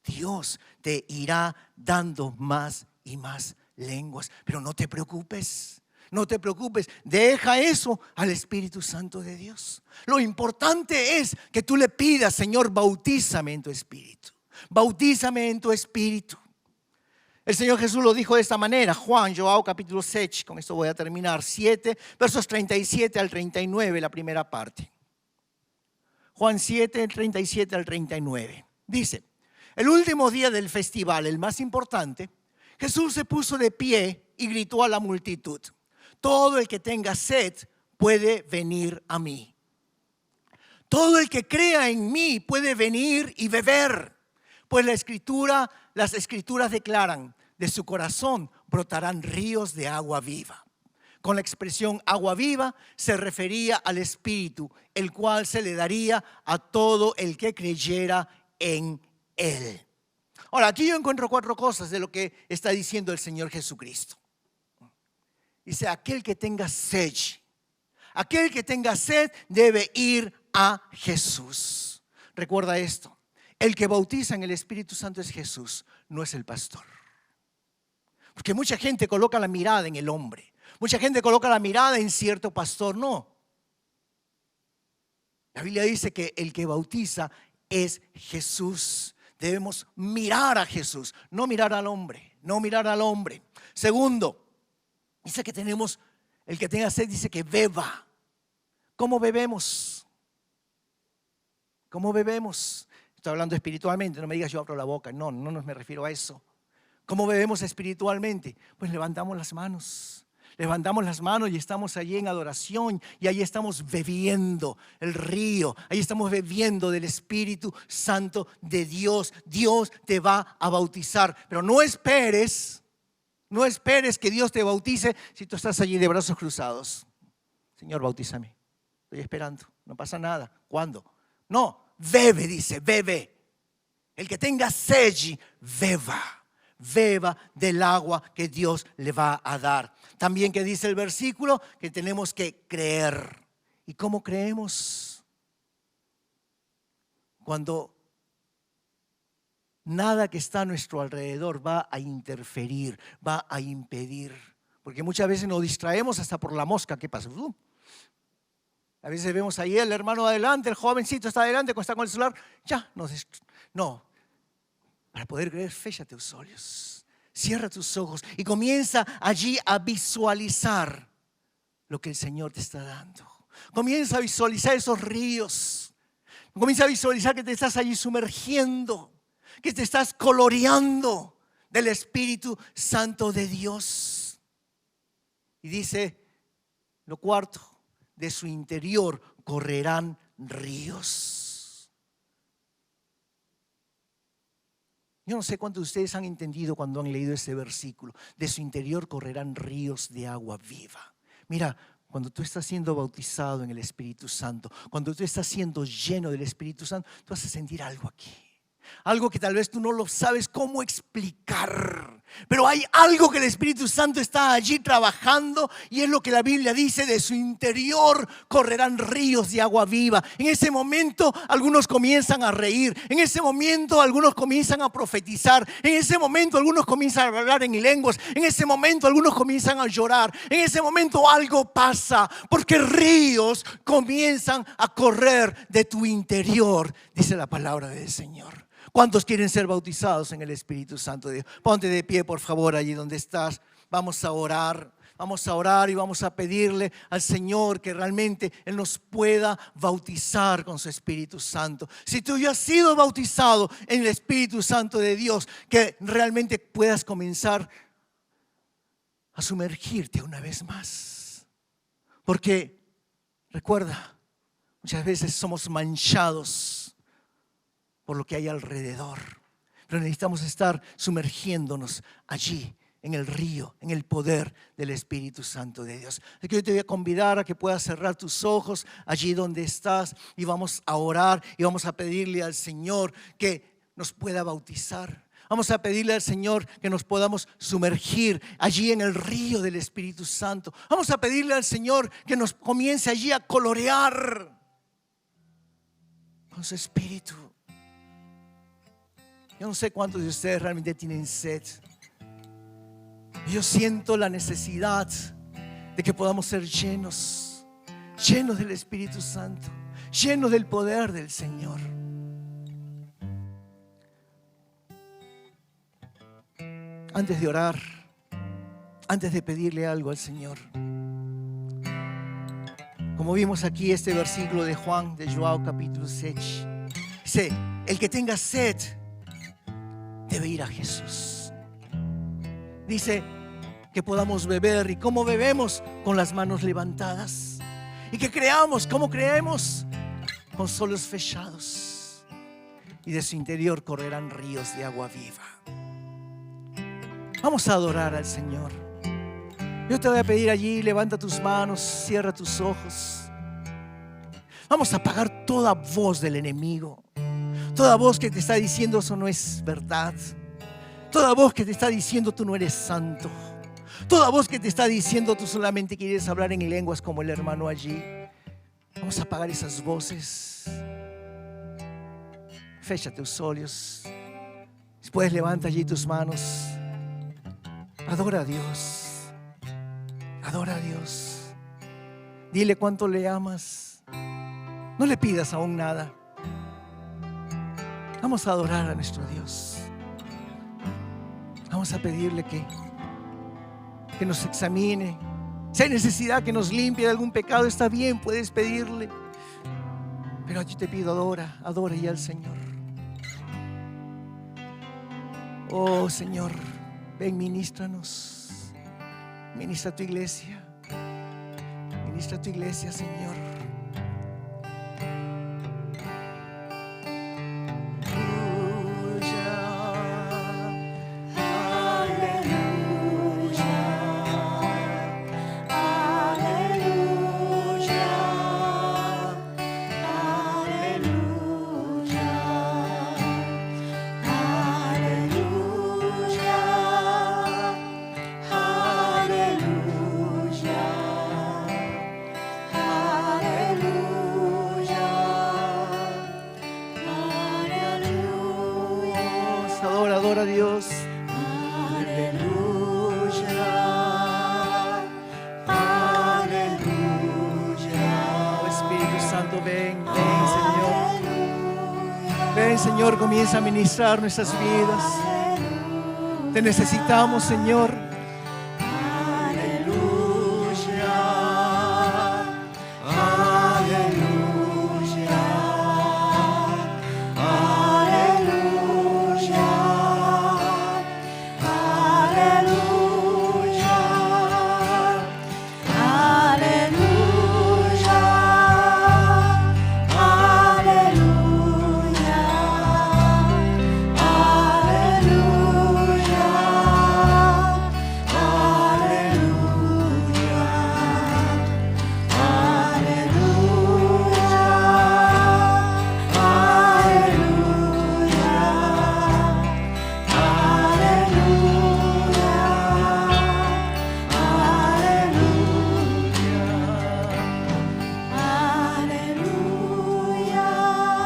Dios te irá dando más y más lenguas. Pero no te preocupes. No te preocupes, deja eso al Espíritu Santo de Dios. Lo importante es que tú le pidas, Señor, bautízame en tu Espíritu. Bautízame en tu Espíritu. El Señor Jesús lo dijo de esta manera. Juan, Joao capítulo 6, con esto voy a terminar, 7, versos 37 al 39, la primera parte. Juan 7, 37 al 39. Dice, el último día del festival, el más importante, Jesús se puso de pie y gritó a la multitud. Todo el que tenga sed puede venir a mí. Todo el que crea en mí puede venir y beber. Pues las escrituras declaran, de su corazón brotarán ríos de agua viva. Con la expresión agua viva se refería al Espíritu, el cual se le daría a todo el que creyera en Él. Ahora, aquí yo encuentro 4 cosas de lo que está diciendo el Señor Jesucristo. Dice, aquel que tenga sed debe ir a Jesús. Recuerda esto, el que bautiza en el Espíritu Santo es Jesús, no es el pastor. Porque mucha gente coloca la mirada en el hombre, mucha gente coloca la mirada en cierto pastor, no. La Biblia dice que el que bautiza es Jesús. Debemos mirar a Jesús, no mirar al hombre, no mirar al hombre. Segundo, dice que tenemos, el que tenga sed dice que beba. ¿Cómo bebemos? ¿Cómo bebemos? Estoy hablando espiritualmente, no me digas yo abro la boca, no me refiero a eso. ¿Cómo bebemos espiritualmente? Pues levantamos las manos y estamos allí en adoración y ahí estamos bebiendo el río, ahí estamos bebiendo del Espíritu Santo de Dios. Dios te va a bautizar, pero no esperes que Dios te bautice si tú estás allí de brazos cruzados. Señor, bautízame, estoy esperando, no pasa nada. ¿Cuándo? No, bebe, dice, bebe. El que tenga sed, beba. beba del agua que Dios le va a dar. También que dice el versículo que tenemos que creer. ¿Y cómo creemos? Cuando nada que está a nuestro alrededor va a interferir, va a impedir. Porque muchas veces nos distraemos hasta por la mosca. ¿Qué pasa? A veces vemos ahí el hermano adelante, el jovencito está adelante, cuando está con el celular. Ya, no. Para poder creer, féchate tus ojos, cierra tus ojos y comienza allí a visualizar lo que el Señor te está dando. Comienza a visualizar esos ríos. Comienza a visualizar que te estás allí sumergiendo, que te estás coloreando del Espíritu Santo de Dios. Y dice lo cuarto, de su interior correrán ríos. Yo no sé cuántos de ustedes han entendido cuando han leído ese versículo. De su interior correrán ríos de agua viva. Mira, cuando tú estás siendo bautizado en el Espíritu Santo, cuando tú estás siendo lleno del Espíritu Santo, tú vas a sentir algo aquí. Algo que tal vez tú no lo sabes cómo explicar, pero hay algo que el Espíritu Santo está allí trabajando, y es lo que la Biblia dice: de su interior correrán ríos de agua viva. En ese momento algunos comienzan a reír, en ese momento algunos comienzan a profetizar, en ese momento algunos comienzan a hablar en lenguas, en ese momento algunos comienzan a llorar, en ese momento algo pasa, porque ríos comienzan a correr de tu interior, dice la palabra del Señor. ¿Cuántos quieren ser bautizados en el Espíritu Santo de Dios? Ponte de pie, por favor, allí donde estás. Vamos a orar y vamos a pedirle al Señor que realmente Él nos pueda bautizar con su Espíritu Santo. Si tú ya has sido bautizado en el Espíritu Santo de Dios, que realmente puedas comenzar a sumergirte una vez más. Porque recuerda, muchas veces somos manchados por lo que hay alrededor, pero necesitamos estar sumergiéndonos allí en el río, en el poder del Espíritu Santo de Dios. Así que yo te voy a convidar a que puedas cerrar tus ojos allí donde estás, y vamos a orar y vamos a pedirle al Señor que nos pueda bautizar. Vamos a pedirle al Señor que nos podamos sumergir allí en el río del Espíritu Santo. Vamos a pedirle al Señor que nos comience allí a colorear con su Espíritu. Yo no sé cuántos de ustedes realmente tienen sed. Yo siento la necesidad de que podamos ser llenos del Espíritu Santo, llenos del poder del Señor. Antes de orar, antes de pedirle algo al Señor, como vimos aquí este versículo de Juan, de João capítulo 6, dice: el que tenga sed debe ir a Jesús. Dice que podamos beber. ¿Y cómo bebemos? Con las manos levantadas. Y que creamos. ¿Cómo creemos? Con los ojos fechados. Y de su interior correrán ríos de agua viva. Vamos a adorar al Señor. Yo te voy a pedir allí: levanta tus manos, cierra tus ojos. Vamos a apagar toda voz del enemigo. Toda voz que te está diciendo eso no es verdad. Toda voz que te está diciendo tú no eres santo. Toda voz que te está diciendo tú solamente quieres hablar en lenguas como el hermano allí. Vamos a apagar esas voces. Fecha tus ojos. Después levanta allí tus manos. Adora a Dios. Adora a Dios. Dile cuánto le amas. No le pidas aún nada. Vamos a adorar a nuestro Dios. Vamos a pedirle que nos examine. Si hay necesidad que nos limpie de algún pecado, está bien, puedes pedirle. Pero yo te pido, adora ya al Señor. Oh Señor, ven, ministranos. Ministra tu iglesia. Ministra tu iglesia, Señor. Aleluya. Ven, Señor, comienza a ministrar nuestras vidas. Te necesitamos, Señor.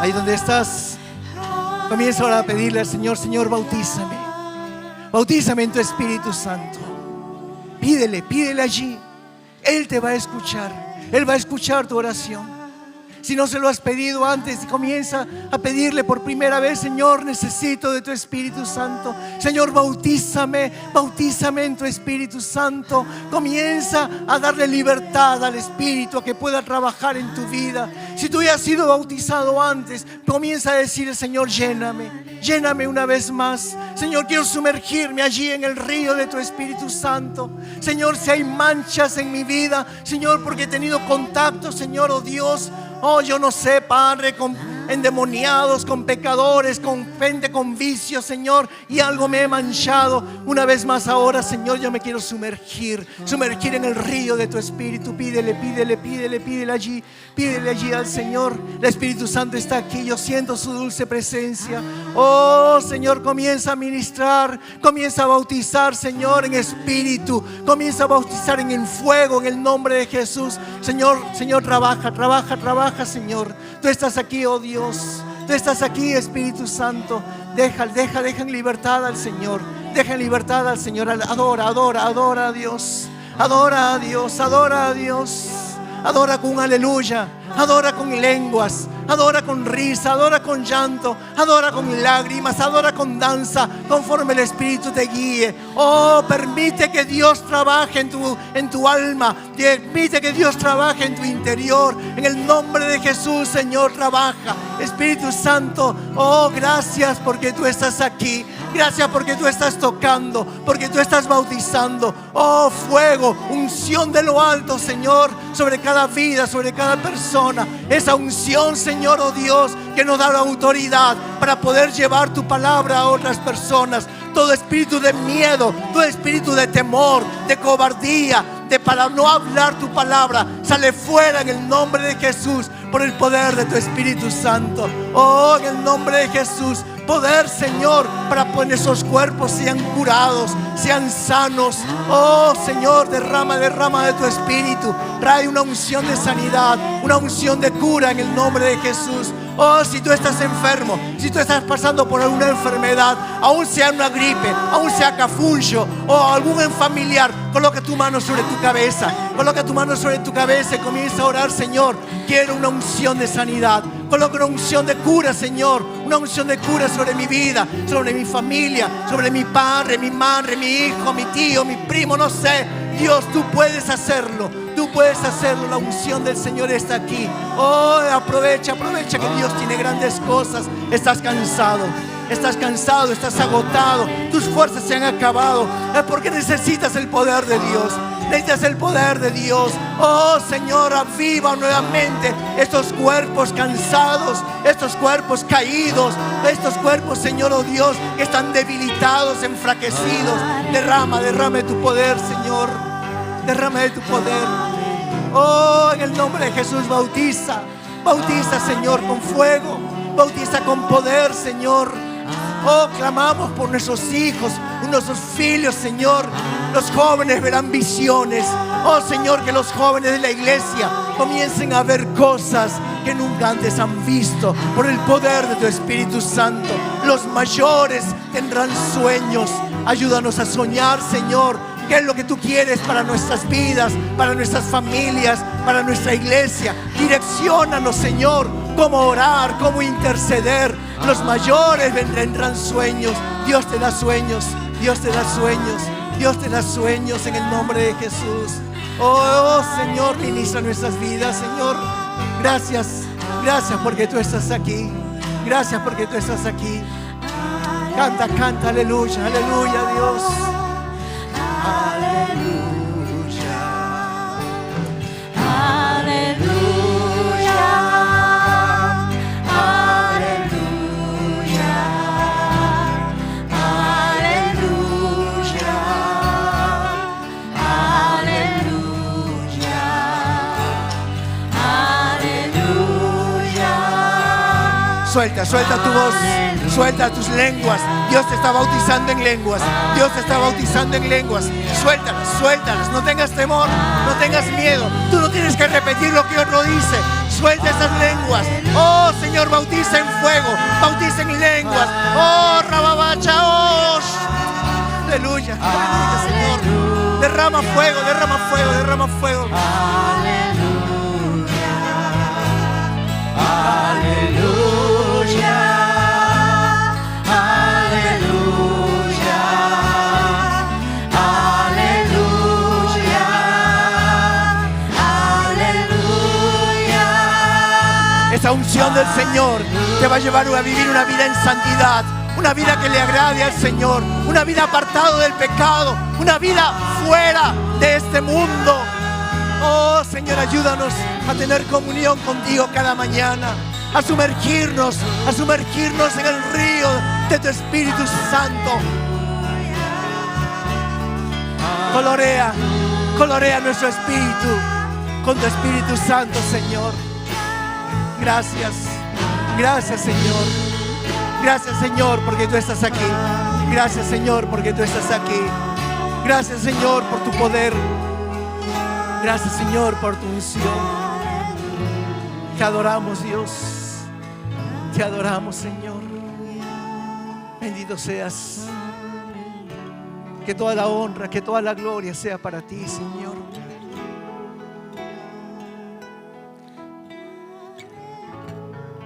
Ahí donde estás, comienza ahora a pedirle al Señor: Señor, bautízame. Bautízame en tu Espíritu Santo. Pídele allí. Él te va a escuchar. Él va a escuchar tu oración. Si no se lo has pedido antes, comienza a pedirle por primera vez: Señor, necesito de tu Espíritu Santo. Señor, bautízame en tu Espíritu Santo. Comienza a darle libertad al Espíritu, a que pueda trabajar en tu vida. Si tú ya has sido bautizado antes, comienza a decir: Señor, lléname una vez más. Señor, quiero sumergirme allí en el río de tu Espíritu Santo. Señor, si hay manchas en mi vida, Señor, porque he tenido contacto, Señor, oh Dios, yo no sé, Padre, con endemoniados, con pecadores, con gente con vicios, Señor, y algo me he manchado. Una vez más ahora, Señor, yo me quiero sumergir en el río de tu Espíritu. Pídele allí al Señor. El Espíritu Santo está aquí, yo siento su dulce presencia. Oh Señor, comienza a ministrar, comienza a bautizar, Señor, en Espíritu, comienza a bautizar en el fuego, en el nombre de Jesús. Señor, trabaja, Señor. Tú estás aquí, oh Dios. Tú estás aquí, Espíritu Santo. Deja en libertad al Señor. Deja en libertad al Señor. Adora a Dios. Adora a Dios. Adora con aleluya. Adora con lenguas. Adora con risa, adora con llanto, adora con lágrimas, adora con danza, conforme el Espíritu te guíe. Oh, permite que Dios trabaje en tu alma. Permite que Dios trabaje en tu interior. En el nombre de Jesús, Señor, trabaja. Espíritu Santo, oh, gracias porque tú estás aquí. Gracias porque tú estás tocando, porque tú estás bautizando. Oh, fuego, unción de lo alto, Señor, sobre cada vida, sobre cada persona. Esa unción, Señor, oh Dios, que nos da la autoridad para poder llevar tu palabra a otras personas. Todo espíritu de miedo, todo espíritu de temor, de cobardía, para no hablar tu palabra, sale fuera en el nombre de Jesús, por el poder de tu Espíritu Santo. Oh, en el nombre de Jesús, poder, Señor, para que esos cuerpos sean curados, sean sanos. Oh Señor, derrama de tu Espíritu. Trae una unción de sanidad, una unción de cura en el nombre de Jesús. Oh, si tú estás enfermo, si tú estás pasando por alguna enfermedad, aún sea una gripe, aún sea cafuncho o algún familiar, coloca tu mano sobre tu cabeza. Coloca tu mano sobre tu cabeza y comienza a orar: Señor, quiero una unción de sanidad. Coloca una unción de cura, Señor. Una unción de cura sobre mi vida, sobre mi familia, sobre mi padre, mi madre, mi hijo, mi tío, mi primo, no sé. Dios, tú puedes hacerlo. Tú puedes hacerlo. La unción del Señor está aquí. Oh, aprovecha que Dios tiene grandes cosas. Estás cansado, estás agotado. Tus fuerzas se han acabado. Es porque necesitas el poder de Dios. Necesitas el poder de Dios. Oh Señor, aviva nuevamente estos cuerpos cansados, estos cuerpos caídos, estos cuerpos, Señor, oh Dios, que están debilitados, enfraquecidos. Derrama de tu poder, Señor. Derrama de tu poder. Oh, en el nombre de Jesús, bautiza, Señor, con fuego. Bautiza con poder, Señor. Oh, clamamos por nuestros hijos, nuestros hijos, Señor. Los jóvenes verán visiones. Oh, Señor, que los jóvenes de la iglesia comiencen a ver cosas que nunca antes han visto por el poder de tu Espíritu Santo. Los mayores tendrán sueños. Ayúdanos a soñar, Señor. ¿Qué es lo que tú quieres para nuestras vidas, para nuestras familias, para nuestra iglesia? Direcciónanos, Señor, cómo orar, cómo interceder. Los mayores vendrán sueños. Dios te da sueños. Dios te da sueños. Dios te da sueños en el nombre de Jesús. Oh Señor, ministra nuestras vidas, Señor. Gracias. Gracias porque tú estás aquí. Gracias porque tú estás aquí. Canta, canta, aleluya, aleluya, Dios. Aleluya. Aleluya. Aleluya. Aleluya. Aleluya. Aleluya. Suelta, suelta tu voz. Suelta tus lenguas. Dios te está bautizando en lenguas. Dios te está bautizando en lenguas. Suéltalas, suéltalas. No tengas temor, no tengas miedo. Tú no tienes que repetir lo que otro dice. Suelta esas lenguas. Oh Señor, bautiza en fuego. Bautiza en lenguas. Oh Rababacha. Oh. Aleluya, aleluya, Señor. Derrama fuego, derrama fuego, derrama fuego. Aleluya. Esa unción del Señor te va a llevar a vivir una vida en santidad, una vida que le agrade al Señor, una vida apartado del pecado, una vida fuera de este mundo. Oh Señor, ayúdanos a tener comunión contigo cada mañana, a sumergirnos en el río de tu Espíritu Santo. Colorea nuestro espíritu con tu Espíritu Santo, Señor. Gracias, gracias Señor. Gracias Señor porque tú estás aquí. Gracias Señor porque tú estás aquí. Gracias Señor por tu poder. Gracias Señor por tu unción. Te adoramos Dios. Te adoramos Señor. Bendito seas. Que toda la honra, que toda la gloria sea para ti Señor.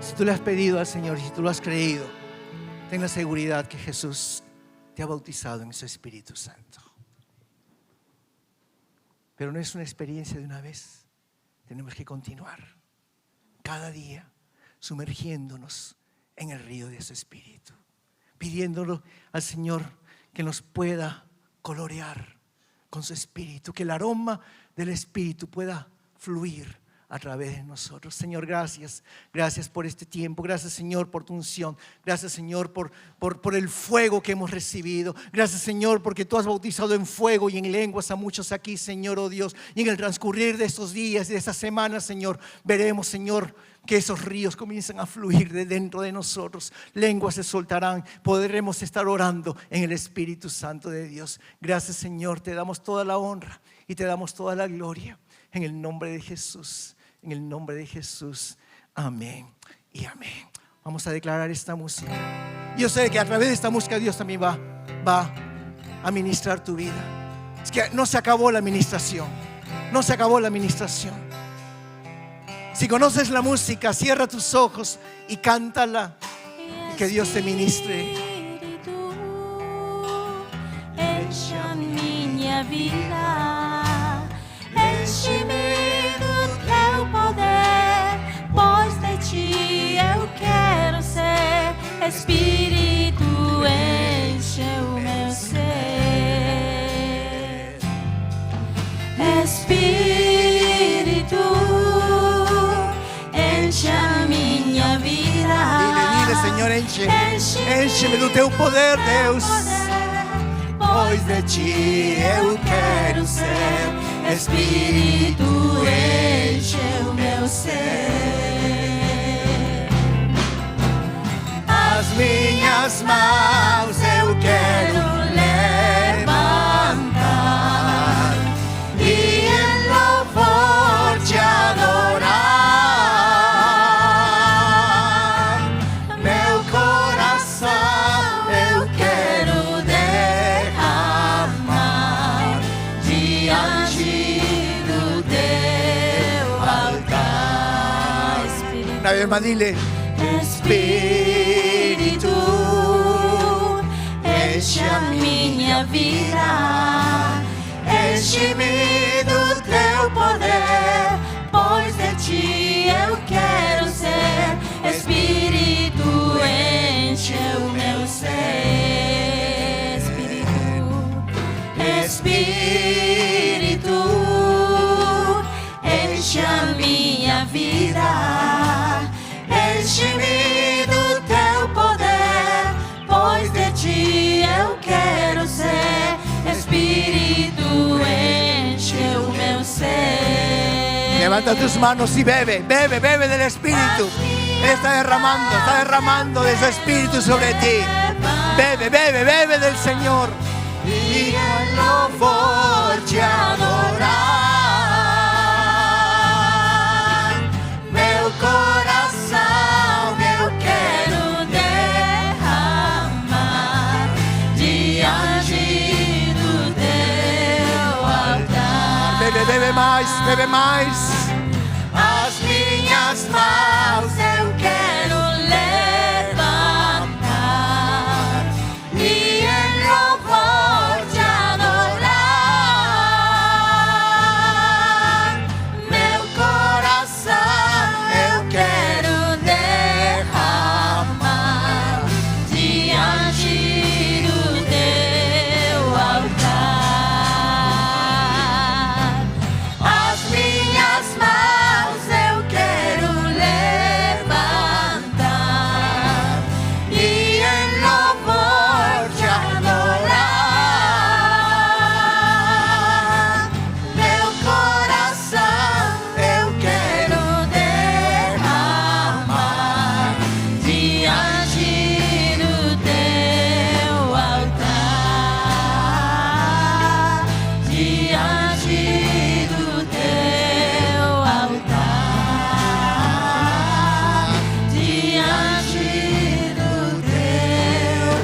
Si tú le has pedido al Señor, si tú lo has creído, ten la seguridad que Jesús te ha bautizado en su Espíritu Santo. Pero no es una experiencia de una vez. Tenemos que continuar cada día sumergiéndonos en el río de su Espíritu, pidiéndolo al Señor que nos pueda colorear con su Espíritu, que el aroma del Espíritu pueda fluir a través de nosotros. Señor, gracias. Gracias por este tiempo. Gracias, Señor, por tu unción. Gracias, Señor, por el fuego que hemos recibido. Gracias, Señor, porque tú has bautizado en fuego y en lenguas a muchos aquí, Señor, oh Dios. Y en el transcurrir de estos días y de estas semanas, Señor, veremos, Señor, que esos ríos comienzan a fluir de dentro de nosotros. Lenguas se soltarán. Podremos estar orando en el Espíritu Santo de Dios. Gracias, Señor. Te damos toda la honra y te damos toda la gloria. En el nombre de Jesús. En el nombre de Jesús. Amén y amén. Vamos a declarar esta música. Yo sé que a través de esta música Dios también va a ministrar tu vida. Es que no se acabó la ministración. No se acabó la ministración. Si conoces la música, cierra tus ojos y cántala. Y que Dios te ministre. Enche minha vida, enche-me do teu poder, pois de ti eu quero ser. Espírito, enche o meu ser. Espírito, enche a minha vida. Dile, Señor, enche-me do teu poder, Deus. Pois de ti eu quero ser. Espírito, enche o meu ser. As minhas mãos eu quero levantar e em louvor te adorar. Meu coração eu quero derramar diante do teu altar. Una vez más dile, Espíritu. enche a minha vida. Enche-me do teu poder, pois de ti eu quero ser. Espírito, enche o meu ser. Espírito, enche a minha vida. Enche-me do teu poder, pois de ti eu quero ser. Espírito, enche o meu ser. Levanta tus manos y bebe, bebe, bebe del Espíritu. Está derramando de su Espíritu sobre ti. Bebe, bebe, bebe del Señor. Y lo voy a adorar. Meu coração eu quero derramar diante do teu altar. Bebe, bebe mais, bebe mais. As minhas mãos Eu quero levantar e em louvor te adorar. Meu coração eu quero derramar diante do teu altar. As minhas mãos eu quero levantar e em louvor te adorar. Meu coração eu quero derramar diante do teu altar. Diante do teu altar. Diante do teu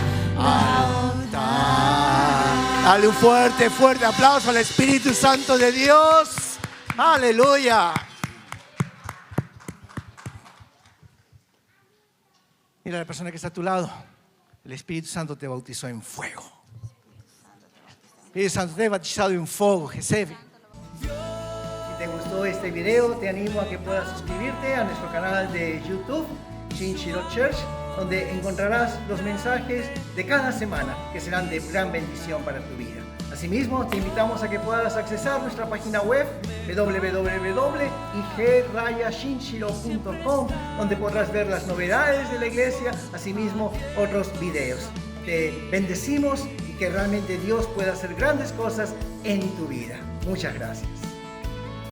altar. Dale un fuerte, fuerte aplauso al Espíritu Santo de Dios. Aleluya. Mira a la persona que está a tu lado. El Espíritu Santo te bautizó en fuego. El Espíritu Santo te ha bautizado en fuego, Jesús. Si te gustó este video, te animo a que puedas suscribirte a nuestro canal de YouTube, Shinshiro Church, donde encontrarás los mensajes de cada semana que serán de gran bendición para tu vida. Asimismo, te invitamos a que puedas accesar nuestra página web www.ig-shinshiro.com, donde podrás ver las novedades de la iglesia, asimismo otros videos. Te bendecimos y que realmente Dios pueda hacer grandes cosas en tu vida. Muchas gracias.